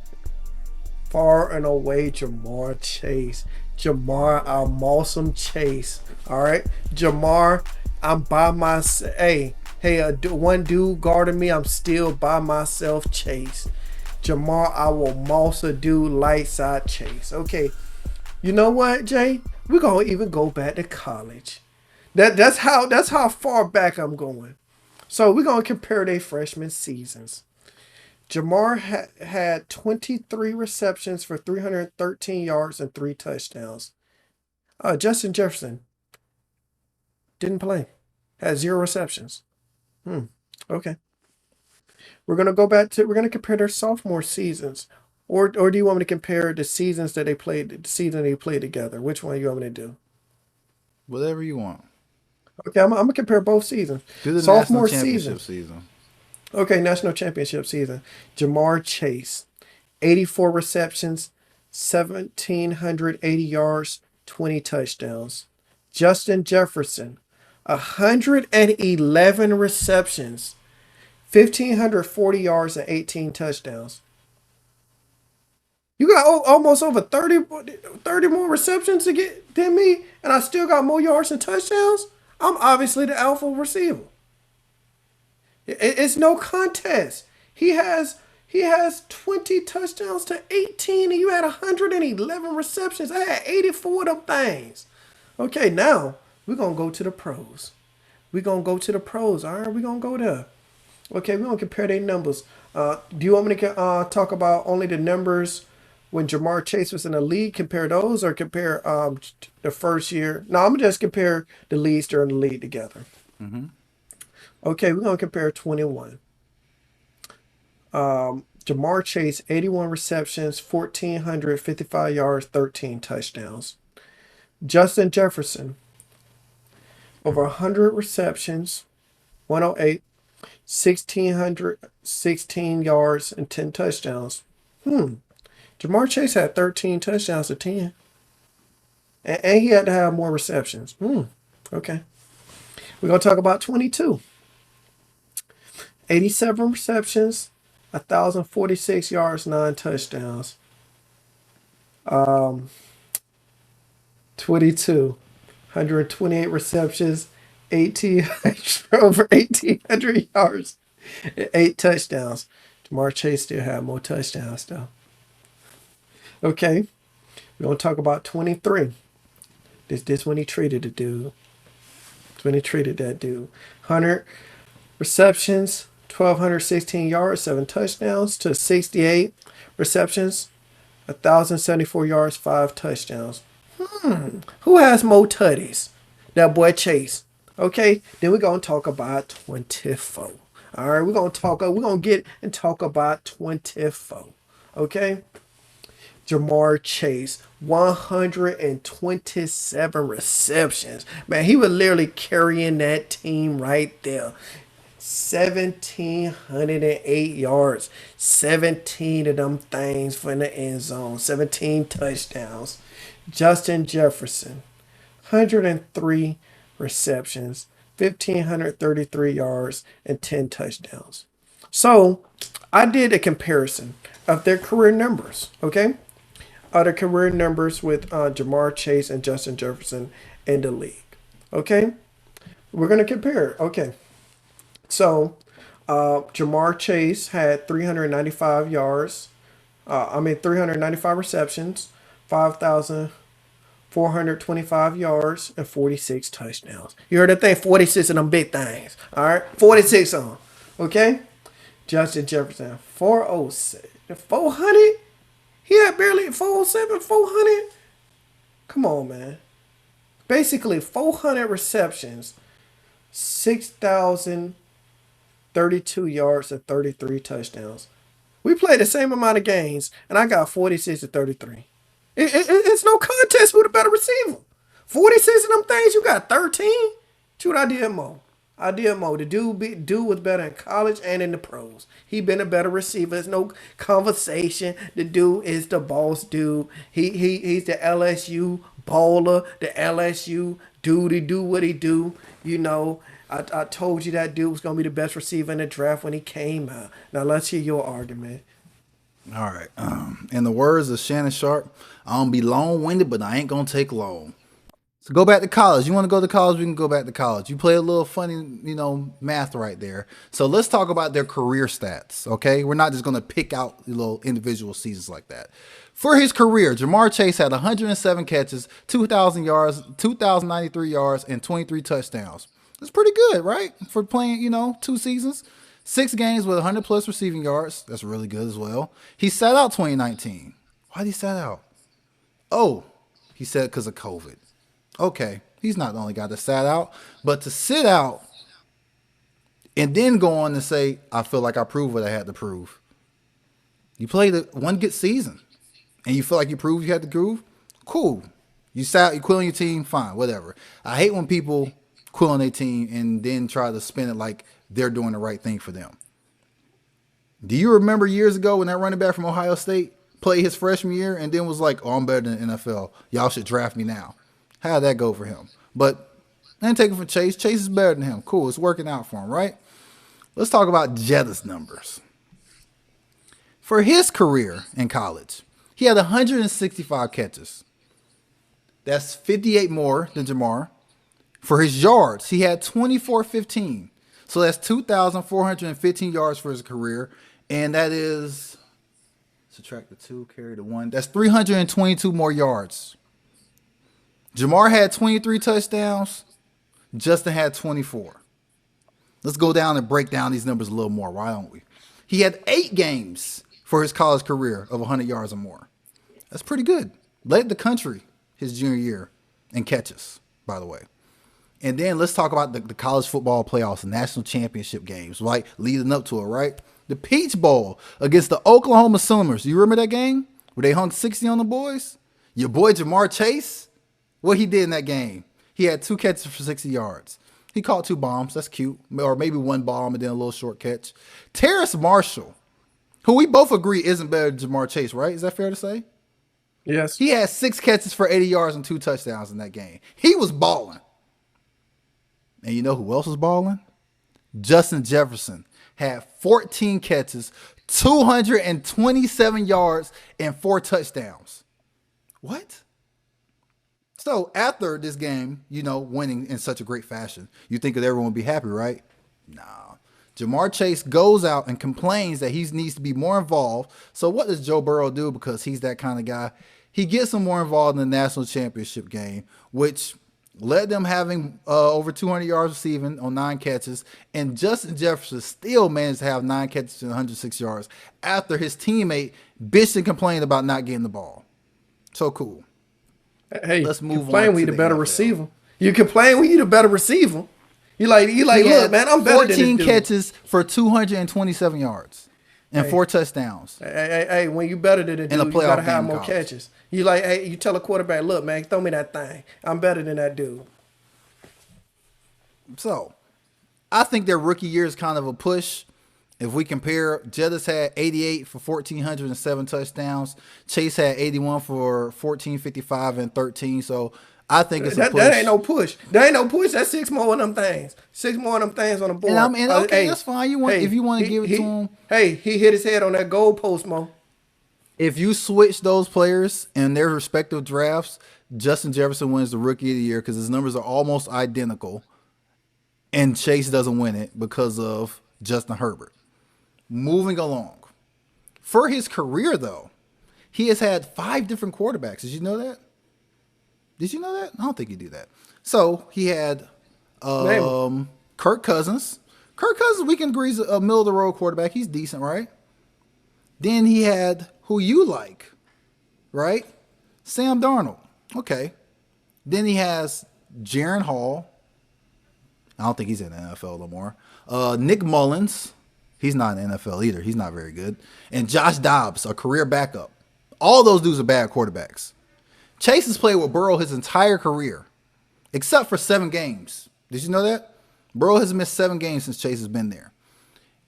Speaker 3: far and away, Jamar Chase. Jamar, I'm awesome Chase. All right, Jamar, I'm by myself. Hey, one dude guarding me. I'm still by myself. Chase. Jamar, I will moss a dude light side Chase. Okay, you know what, Jay? We're gonna even go back to college. That's how far back I'm going. So we're gonna compare their freshman seasons. Jamar had 23 receptions for 313 yards and 3 touchdowns. Justin Jefferson didn't play, had 0 receptions. Okay. We're gonna compare their sophomore seasons. Or do you want me to compare the seasons that they played, the season they played together? Which one you want me to do?
Speaker 4: Whatever you want.
Speaker 3: Okay, I'm gonna compare both seasons.
Speaker 4: Do the national
Speaker 3: Sophomore season.
Speaker 4: championship season.
Speaker 3: Okay, national championship season. Jamar Chase, 84 receptions, 1,780 yards, 20 touchdowns. Justin Jefferson, 111 receptions, 1,540 yards, and 18 touchdowns. You got almost over 30 more receptions to get than me, and I still got more yards and touchdowns. I'm obviously the alpha receiver. It's no contest. He has 20 touchdowns to 18, and you had 111 receptions. I had 84 of them things. Okay, now we're gonna go to the pros. We're gonna go to the pros. All right, we're gonna go there. Okay, we're gonna compare their numbers. Do you want me to talk about only the numbers when Jamar Chase was in the league? Compare those, or compare the first year? No, I'm gonna just compare the leads during the league together. Okay, we're gonna compare 21. Jamar Chase, 81 receptions, 1,455 yards, 13 touchdowns. Justin Jefferson, over 100 receptions, 108, 1,616 yards, and 10 touchdowns. Jamar Chase had 13 touchdowns to 10. And he had to have more receptions. Okay. We're going to talk about 22. 87 receptions, 1,046 yards, 9 touchdowns. 22, 128 receptions, 18 over 1,800 yards, 8 touchdowns. Jamar Chase still had more touchdowns though. Okay, we're gonna talk about 23. This when he treated the dude. This when he treated that dude. 100 receptions, 1,216 yards, 7 touchdowns to 68 receptions, 1,074 yards, 5 touchdowns. Who has more tutties? That boy Chase. Okay, then we're gonna talk about 24. All right, we're gonna get and talk about 24. Okay, Jamar Chase, 127 receptions. Man, he was literally carrying that team right there. 1,708 yards, 17 of them things for in the end zone, 17 touchdowns. Justin Jefferson, 103 receptions, 1,533 yards, and 10 touchdowns. So I did a comparison of their career numbers, okay? Their career numbers with Jamar Chase and Justin Jefferson in the league, okay? We're going to compare, okay? So Jamar Chase had 395 yards. 395 receptions, 5,425 yards, and 46 touchdowns. You heard that thing? 46 of them big things. All right, 46 of them. Okay. Justin Jefferson, 406, 400. He had barely 407, 400. Come on, man. Basically, 400 receptions, 6,032 yards, and 33 touchdowns. We played the same amount of games, and I got 46 to 33. It's no contest who the better receiver. 46 of them things, you got 13. Shoot, I did more. I did more. The dude was better in college and in the pros. He been a better receiver. There's no conversation. The dude is the boss dude. He's the LSU baller. The LSU dude. He do what he do. You know, I told you that dude was gonna be the best receiver in the draft when he came out. Now let's hear your argument.
Speaker 4: All right. In the words of Shannon Sharp, I'm gonna be long-winded, but I ain't gonna take long. So go back to college. You want to go to college? We can go back to college. You play a little funny, math right there. So let's talk about their career stats. Okay, we're not just gonna pick out little individual seasons like that. For his career, Jamar Chase had 107 catches, 2,000 yards, 2,093 yards, and 23 touchdowns. That's pretty good, right? For playing, 2 seasons. 6 games with 100 plus receiving yards. That's really good as well. He sat out 2019. Why did he sat out? Oh, he said because of COVID. Okay, he's not the only guy that sat out. But to sit out and then go on and say, I feel like I proved what I had to prove. You played one good season and you feel like you proved you had to prove? Cool. You sat out, you quit on your team, fine, whatever. I hate when people quit on their team and then try to spin it like they're doing the right thing for them. Do you remember years ago when that running back from Ohio State played his freshman year and then was like, oh, I'm better than the NFL. Y'all should draft me now. How'd that go for him? But then take it from Chase. Chase is better than him. Cool. It's working out for him, right? Let's talk about Jetta's numbers. For his career in college, he had 165 catches. That's 58 more than Jamar. For his yards, he had 2,415. So that's 2,415 yards for his career. And that is, subtract the 2, carry the 1. That's 322 more yards. Jamar had 23 touchdowns. Justin had 24. Let's go down and break down these numbers a little more. Why don't we? He had 8 games for his college career of 100 yards or more. That's pretty good. Led the country his junior year in catches, by the way. And then let's talk about the college football playoffs, the national championship games, right? Leading up to it, right? The Peach Bowl against the Oklahoma Sooners. You remember that game where they hung 60 on the boys? Your boy Jamar Chase, what he did in that game? He had 2 catches for 60 yards. He caught 2 bombs. That's cute. Or maybe 1 bomb and then a little short catch. Terrace Marshall, who we both agree isn't better than Jamar Chase, right? Is that fair to say?
Speaker 3: Yes.
Speaker 4: He had 6 catches for 80 yards and 2 touchdowns in that game. He was balling. And you know who else was balling? Justin Jefferson had 14 catches, 227 yards, and 4 touchdowns. What? So after this game, winning in such a great fashion, you think that everyone would be happy, right? Nah. Jamar Chase goes out and complains that he needs to be more involved. So what does Joe Burrow do? Because he's that kind of guy. He gets him more involved in the national championship game, which led them having over 200 yards receiving on 9 catches. And Justin Jefferson still managed to have 9 catches and 106 yards after his teammate bitched and complained about not getting the ball. So cool.
Speaker 3: Hey,
Speaker 4: let's move
Speaker 3: complain
Speaker 4: on.
Speaker 3: when
Speaker 4: To
Speaker 3: you the better
Speaker 4: NFL.
Speaker 3: receiver. You complain when you the better receiver. You like, look, man, I'm better than this
Speaker 4: 14
Speaker 3: dude.
Speaker 4: catches for 227 yards and 4 touchdowns.
Speaker 3: Hey, when you better than the
Speaker 4: In a
Speaker 3: dude, you gotta
Speaker 4: playoff
Speaker 3: have
Speaker 4: game
Speaker 3: more
Speaker 4: college.
Speaker 3: catches. You like, hey, you tell a quarterback, look, man, throw me that thing. I'm better than that dude.
Speaker 4: So, I think their rookie year is kind of a push. If we compare, Jettas had 88 for 1,407 touchdowns. Chase had 81 for 1,455 and 13. So, I think it's a push.
Speaker 3: That ain't no push. That ain't no push. That's 6 more of them things. 6 more of them things on the board.
Speaker 4: Okay, that's fine. If you want to give it to him.
Speaker 3: Hey, he hit his head on that goal post, Mo.
Speaker 4: If you switch those players in their respective drafts, Justin Jefferson wins the Rookie of the Year because his numbers are almost identical. And Chase doesn't win it because of Justin Herbert. Moving along. For his career, though, he has had 5 different quarterbacks. Did you know that? I don't think you do that. So he had Kirk Cousins. Kirk Cousins, we can agree, is a middle-of-the-road quarterback. He's decent, right? Then he had who you like, right? Sam Darnold. Okay. Then he has Jaron Hall. I don't think he's in the NFL no more. Nick Mullins. He's not in the NFL either. He's not very good. And Josh Dobbs, a career backup. All those dudes are bad quarterbacks. Chase has played with Burrow his entire career, except for 7 games. Did you know that? Burrow has missed 7 games since Chase has been there.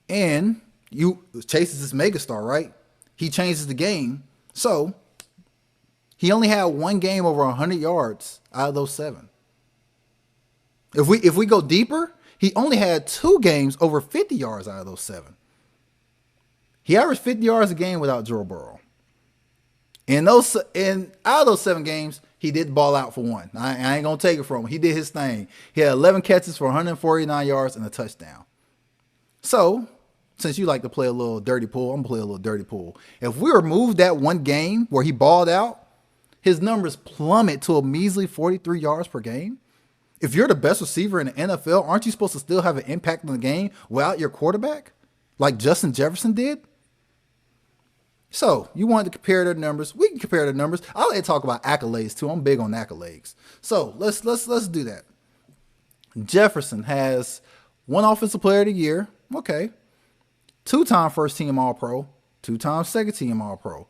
Speaker 4: And Chase is this megastar, right? He changes the game. So he only had 1 game over 100 yards out of those 7. If we go deeper, he only had 2 games over 50 yards out of those 7. He averaged 50 yards a game without Joe Burrow. And out of those 7 games, he did ball out for 1. I ain't gonna take it from him. He did his thing. He had 11 catches for 149 yards and a touchdown. So, since you like to play a little dirty pool, I'm gonna play a little dirty pool. If we remove that 1 game where he balled out, his numbers plummet to a measly 43 yards per game. If you're the best receiver in the NFL, aren't you supposed to still have an impact on the game without your quarterback, like Justin Jefferson did? So you wanted to compare their numbers. We can compare their numbers. I like to talk about accolades too. I'm big on accolades. So let's do that. Jefferson has 1 Offensive Player of the Year. Okay. 2-time first team All-Pro. 2-time second team All-Pro.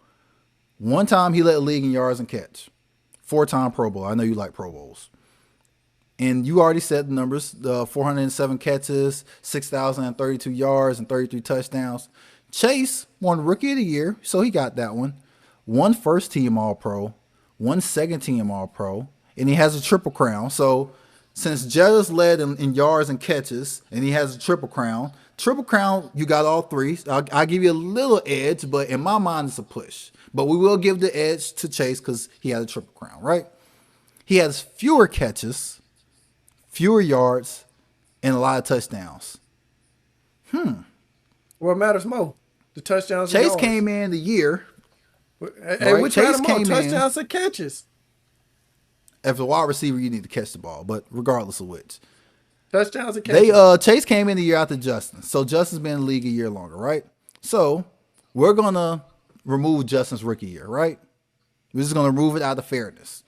Speaker 4: 1 time he led the league in yards and catch. 4-time Pro Bowl. I know you like Pro Bowls. And you already said the numbers, the 407 catches, 6,032 yards, and 33 touchdowns. Chase won Rookie of the Year, so he got that one. 1 first-team All-Pro, 1 second-team All-Pro, and he has a Triple Crown. So since Jettas led in yards and catches, and he has a Triple Crown, you got all 3. I'll give you a little edge, but in my mind, it's a push. But we will give the edge to Chase because he has a Triple Crown, right? He has fewer catches, fewer yards, and a lot of touchdowns.
Speaker 3: What matters more? The touchdowns.
Speaker 4: Chase came in the year.
Speaker 3: Hey,
Speaker 4: right?
Speaker 3: which
Speaker 4: Chase
Speaker 3: matter more?
Speaker 4: came in.
Speaker 3: Touchdowns or catches?
Speaker 4: As a wide receiver, you need to catch the ball, but regardless of which.
Speaker 3: Touchdowns or catches?
Speaker 4: Chase came in the year after Justin. So Justin's been in the league a year longer, right? So we're gonna remove Justin's rookie year, right? We're just gonna remove it out of fairness.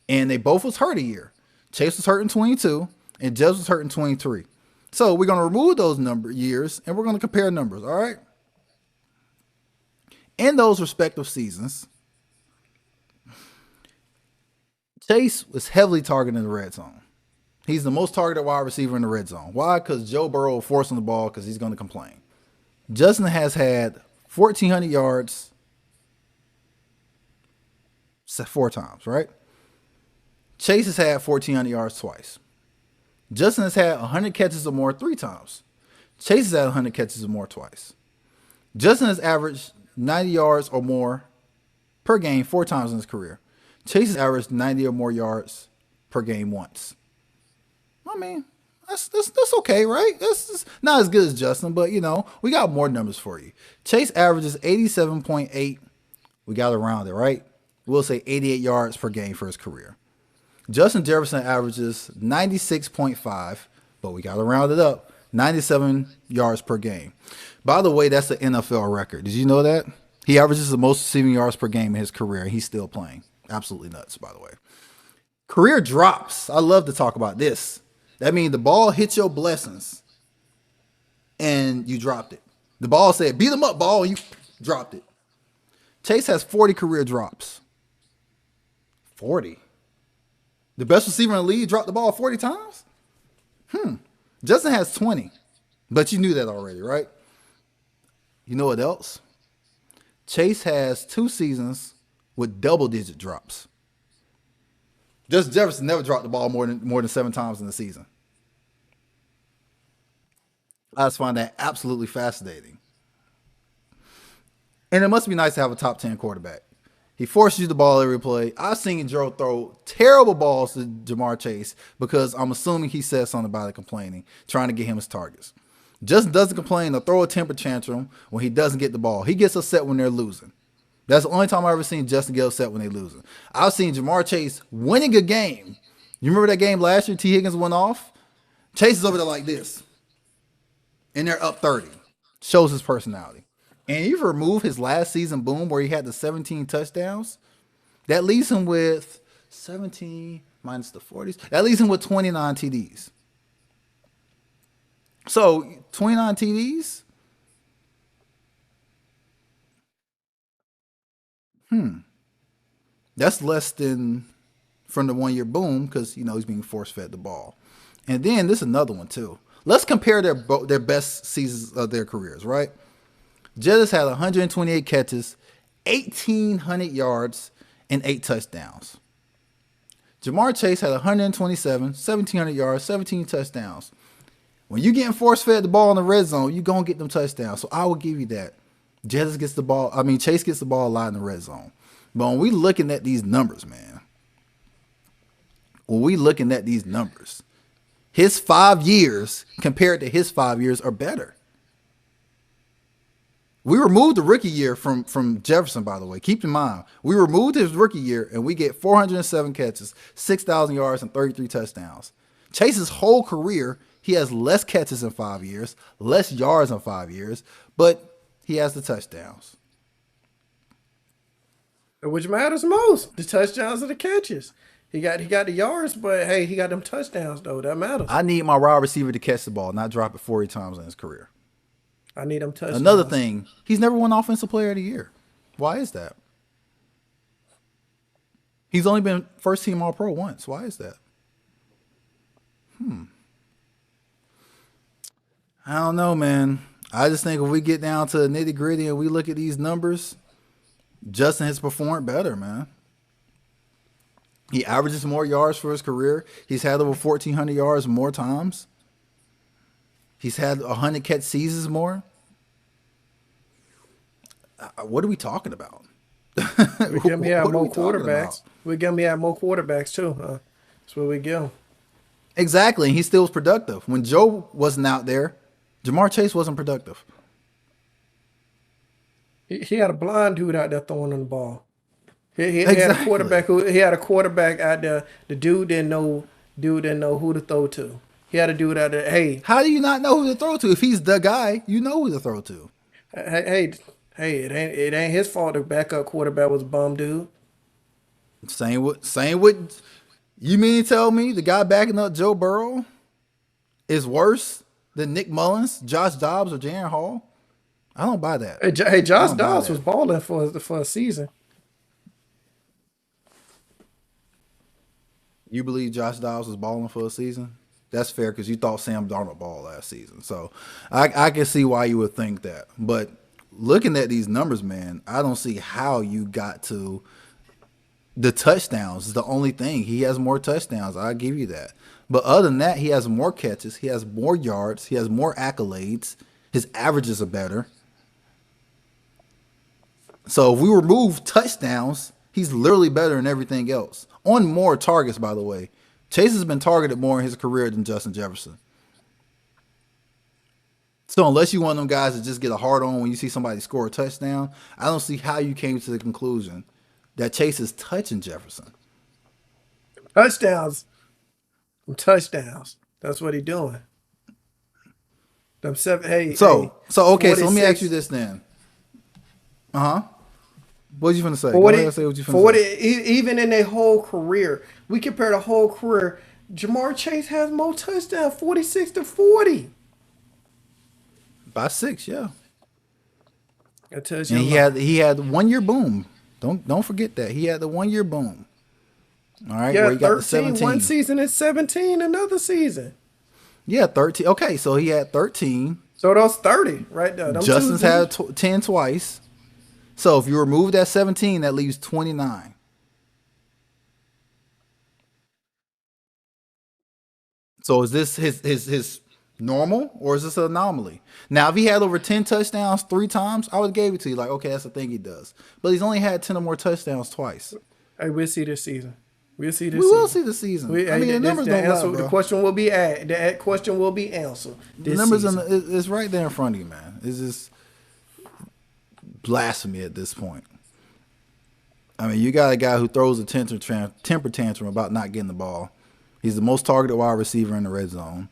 Speaker 4: And they both was hurt a year. Chase was hurt in 22, and Justin was hurt in 23. So we're gonna remove those years, and we're gonna compare numbers, all right? In those respective seasons, Chase was heavily targeted in the red zone. He's the most targeted wide receiver in the red zone. Why? Because Joe Burrow will force him the ball because he's going to complain. Justin has had 1,400 yards 4 times, right? Chase has had 1,400 yards twice. Justin has had 100 catches or more 3 times. Chase has had 100 catches or more twice. Justin has averaged 90 yards or more per game 4 times in his career. Chase has averaged 90 or more yards per game once. I mean, that's okay, right? That's not as good as Justin, but, we got more numbers for you. Chase averages 87.8. We got to round it, right? We'll say 88 yards per game for his career. Justin Jefferson averages 96.5, but we got to round it up, 97 yards per game. By the way, that's the NFL record. Did you know that? He averages the most receiving yards per game in his career, and he's still playing. Absolutely nuts, by the way. Career drops. I love to talk about this. That means the ball hit your blessings, and you dropped it. The ball said, beat him up, ball, and you dropped it. Chase has 40 career drops. 40? The best receiver in the league dropped the ball 40 times? Justin has 20. But you knew that already, right? You know what else? Chase has 2 seasons with double-digit drops. Justin Jefferson never dropped the ball more than 7 times in the season. I just find that absolutely fascinating. And it must be nice to have a top 10 quarterback. He forces you the ball every play. I've seen Joe throw terrible balls to Jamar Chase because I'm assuming he said something about it complaining, trying to get him his targets. Justin doesn't complain or throw a temper tantrum when he doesn't get the ball. He gets upset when they're losing. That's the only time I've ever seen Justin get upset when they're losing. I've seen Jamar Chase winning a game. You remember that game last year? T. Higgins went off. Chase is over there like this, and they're up 30. Shows his personality. And you remove his last season boom where he had the 17 touchdowns. That leaves him with 17 minus the 40s. That leaves him with 29 TDs. So 29 TDs. That's less than from the 1 year boom because he's being force fed the ball. And then this is another one too. Let's compare their best seasons of their careers, right? Jettis had 128 catches, 1,800 yards, and 8 touchdowns. Jamar Chase had 127, 1,700 yards, 17 touchdowns. When you're getting force fed the ball in the red zone, you're going to get them touchdowns. So I will give you that. Chase gets the ball a lot in the red zone. But when we looking at these numbers, man, his 5 years compared to his 5 years are better. We removed the rookie year from Jefferson, by the way. Keep in mind, we removed his rookie year, and we get 407 catches, 6,000 yards, and 33 touchdowns. Chase's whole career, he has less catches in 5 years, less yards in 5 years, but he has the touchdowns.
Speaker 3: Which matters most, the touchdowns and the catches. He got the yards, but hey, he got them touchdowns though. That matters.
Speaker 4: I need my wide receiver to catch the ball, not drop it 40 times in his career.
Speaker 3: I need them touchdowns.
Speaker 4: Another thing, he's never won Offensive Player of the Year. Why is that? He's only been first team All Pro once. Why is that? I don't know, man. I just think if we get down to the nitty gritty and we look at these numbers, Justin has performed better, man. He averages more yards for his career. He's had over 1,400 yards more times. He's had 100 catch seasons more. What are we talking about?
Speaker 3: We get me out more quarterbacks. We get me out more quarterbacks too. That's where we go.
Speaker 4: Exactly. And he still was productive. When Joe wasn't out there, Jamar Chase wasn't productive.
Speaker 3: He had a blind dude out there throwing on the ball. He
Speaker 4: Exactly.
Speaker 3: had a quarterback out there. The dude didn't know who to throw to. He had a dude out there. Hey,
Speaker 4: How do you not know who to throw to? If he's the guy, you know who to throw to.
Speaker 3: hey, it ain't his fault the backup quarterback was a bum dude.
Speaker 4: Same with you mean to tell me the guy backing up Joe Burrow is worse than Nick Mullins, Josh Dobbs, or Jaren Hall? I don't buy that.
Speaker 3: Hey, Josh Dobbs was balling for a season.
Speaker 4: You believe Josh Dobbs was balling for a season? That's fair because you thought Sam Darnold balled last season. So I can see why you would think that. But looking at these numbers, man, I don't see how you got to the touchdowns is the only thing. He has more touchdowns. I'll give you that. But other than that, he has more catches. He has more yards. He has more accolades. His averages are better. So if we remove touchdowns, he's literally better than everything else. On more targets, by the way. Chase has been targeted more in his career than Justin Jefferson. So unless you're one of them guys that just get a hard on when you see somebody score a touchdown, I don't see how you came to the conclusion that Chase is touching Jefferson.
Speaker 3: Touchdowns. That's what he doing. Them seven. Hey.
Speaker 4: So okay. So let me
Speaker 3: 46.
Speaker 4: ask you this then. What you finna say? Go ahead and say what you finna say.
Speaker 3: Even in their whole career, we compare the whole career. Jamar Chase has more touchdowns, 46-40.
Speaker 4: By 6, yeah.
Speaker 3: That tells you.
Speaker 4: And he had the 1 year boom. Don't forget that he had the 1 year boom. All right,
Speaker 3: Yeah,
Speaker 4: where he got the
Speaker 3: 13
Speaker 4: 17.
Speaker 3: one season and 17 another season.
Speaker 4: Yeah, 13. Okay, so he had 13.
Speaker 3: So those 30 right there. Them
Speaker 4: Justin's
Speaker 3: two
Speaker 4: had 10 twice. So if you remove that 17, that leaves 29. So is this his normal or is this an anomaly? Now, if he had over 10 touchdowns 3 times, I would have gave it to you. Like, okay, that's the thing he does. But he's only had 10 or more touchdowns twice.
Speaker 3: Hey, we'll see this season. We'll see this
Speaker 4: We will
Speaker 3: season.
Speaker 4: see the season. I mean, the numbers don't lie, bro.
Speaker 3: The question will be the question will be answered.
Speaker 4: The numbers it's right there in front of you, man. It's just blasphemy at this point. I mean, you got a guy who throws a temper tantrum about not getting the ball. He's the most targeted wide receiver in the red zone.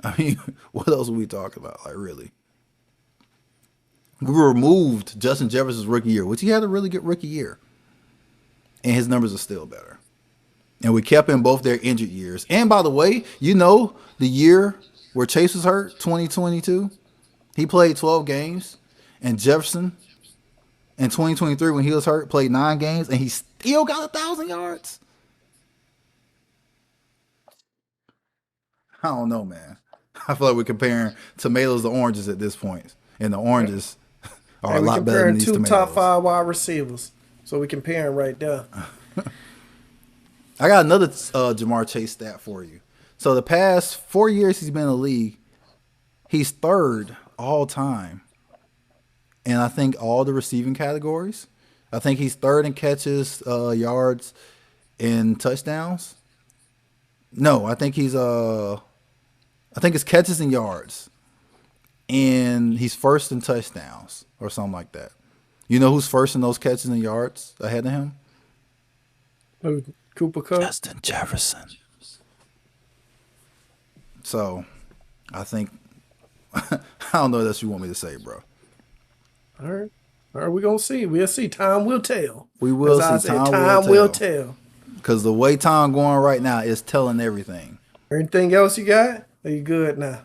Speaker 4: I mean, what else are we talking about? Like, really? We removed Justin Jefferson's rookie year, which he had a really good rookie year. And his numbers are still better. And we kept in both their injured years. And by the way, you know, the year where Chase was hurt, 2022, he played 12 games. And Jefferson, in 2023, when he was hurt, played 9 games. And he still got 1,000 yards. I don't know, man. I feel like we're comparing tomatoes to oranges at this point. And the oranges are a lot better than these tomatoes.
Speaker 3: Top 5 wide receivers. So we comparing right there.
Speaker 4: I got another Jamar Chase stat for you. So the past 4 years he's been in the league, he's third all time. And I think all the receiving categories. I think he's third in catches, yards, and touchdowns. No, I think it's catches and yards. And he's first in touchdowns or something like that. You know who's first in those catches and yards ahead of him?
Speaker 3: Cooper Kupp?
Speaker 4: Justin Jefferson. So, I think, I don't know what else you want me to say, bro.
Speaker 3: All right, we're going to see. We'll see. Time will tell.
Speaker 4: We will see.
Speaker 3: Time will tell.
Speaker 4: Because the way time going right now is telling everything.
Speaker 3: Anything else you got? Are you good now?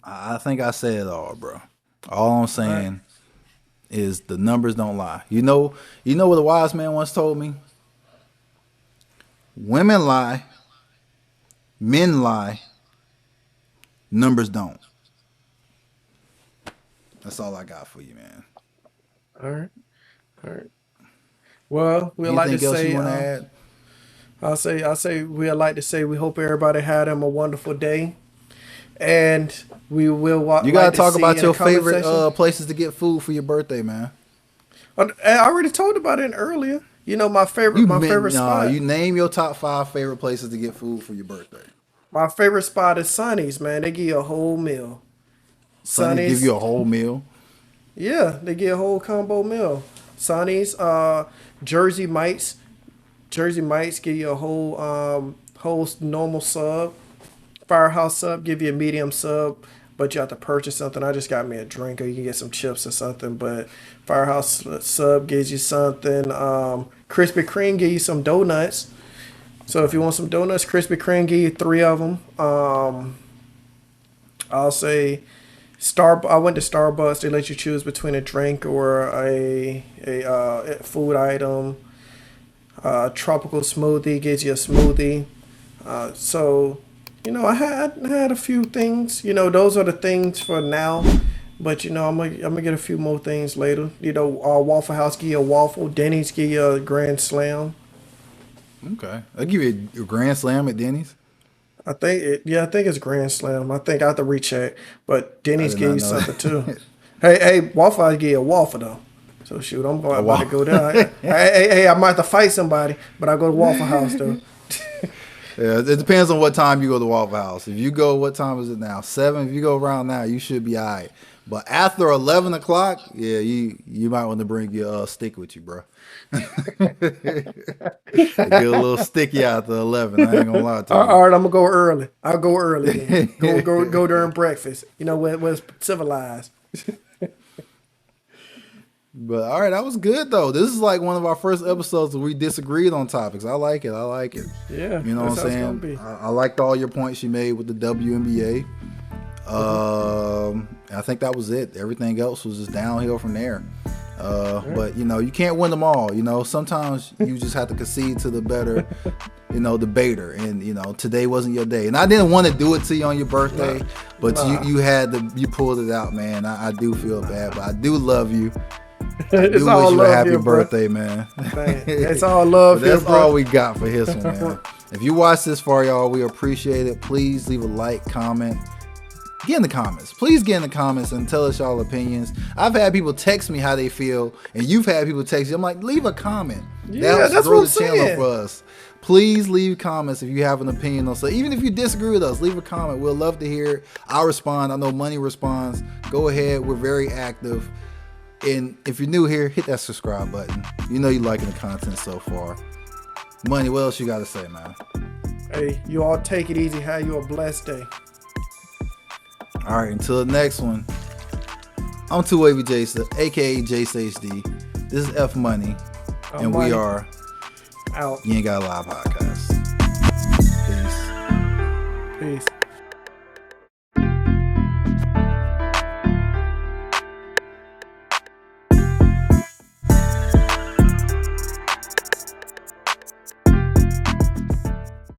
Speaker 4: I think I said it all, bro. All I'm saying is the numbers don't lie. You know what a wise man once told me? Women lie, men lie, numbers don't. That's all I got for you, man.
Speaker 3: All right. Well, we'd like to
Speaker 4: Anything else
Speaker 3: say.
Speaker 4: You want to add?
Speaker 3: I'll say we'd like to say we hope everybody had them a wonderful day, and we will.
Speaker 4: You gotta talk about your favorite places to get food for your birthday, man.
Speaker 3: I already told about it earlier. You know my favorite spot.
Speaker 4: You name your top 5 favorite places to get food for your birthday.
Speaker 3: My favorite spot is Sonny's, man. They give you a whole meal.
Speaker 4: Sonny's give you a whole meal?
Speaker 3: Yeah, they get a whole combo meal. Sonny's, Jersey Mike's. Jersey Mike's give you a whole normal sub. Firehouse sub give you a medium sub, but you have to purchase something. I just got me a drink, or you can get some chips or something. But Firehouse sub gives you something. Krispy Kreme give you some donuts. So if you want some donuts, Krispy Kreme give you 3 of them. I'll say I went to Starbucks. They let you choose between a drink or a food item. Tropical smoothie gives you a smoothie. So, I had a few things. Those are the things for now. But I'm gonna get a few more things later. Waffle House give you a waffle. Denny's give you a Grand Slam.
Speaker 4: Okay, I give you a Grand Slam at Denny's.
Speaker 3: I think it's Grand Slam. I think I have to recheck, but Denny's give you something too. Hey, Waffle House give you a waffle though. So shoot, I'm about to go there. hey, I might have to fight somebody, but I go to Waffle House though.
Speaker 4: Yeah, it depends on what time you go to Waffle House. If you go, what time is it now? 7. If you go around now, you should be all right. But after 11 o'clock, yeah, you might want to bring your stick with you, bro. It get a little sticky after 11. I ain't gonna lie to you.
Speaker 3: All right, I'm gonna go early. I'll go early. Then. go during breakfast. When it's civilized.
Speaker 4: But all right, that was good though. This is like one of our first episodes where we disagreed on topics. I like it.
Speaker 3: Yeah,
Speaker 4: you know what I'm saying. I liked all your points you made with the WNBA. I think that was it. Everything else was just downhill from there. But you can't win them all. Sometimes you just have to concede to the better, debater. And today wasn't your day. And I didn't want to do it to you on your birthday, but you pulled it out, man. I do feel bad, but I do love you.
Speaker 3: It's all love.
Speaker 4: Happy birthday, man.
Speaker 3: It's all love.
Speaker 4: That's all we got for this one, man. If you watch this far, y'all, we appreciate it. Please leave a like, comment. Get in the comments. Please get in the comments and tell us y'all opinions. I've had people text me how they feel, and you've had people text you. I'm like, leave a comment.
Speaker 3: Yeah, that's what I'm saying.
Speaker 4: For us. Please leave comments if you have an opinion on so. Even if you disagree with us, leave a comment. We'll love to hear it. I'll respond. I know Money responds. Go ahead. We're very active. And if you're new here, hit that subscribe button. You know you're liking the content so far. Money, what else you got to say, man?
Speaker 3: Hey, you all take it easy. Have you a blessed day.
Speaker 4: All right, until the next one. I'm Two Wavy Jason, aka Jace HD. This is F Money, and
Speaker 3: Money.
Speaker 4: we are
Speaker 3: Out.
Speaker 4: You Ain't Got a Lie podcast. Peace.
Speaker 3: Peace.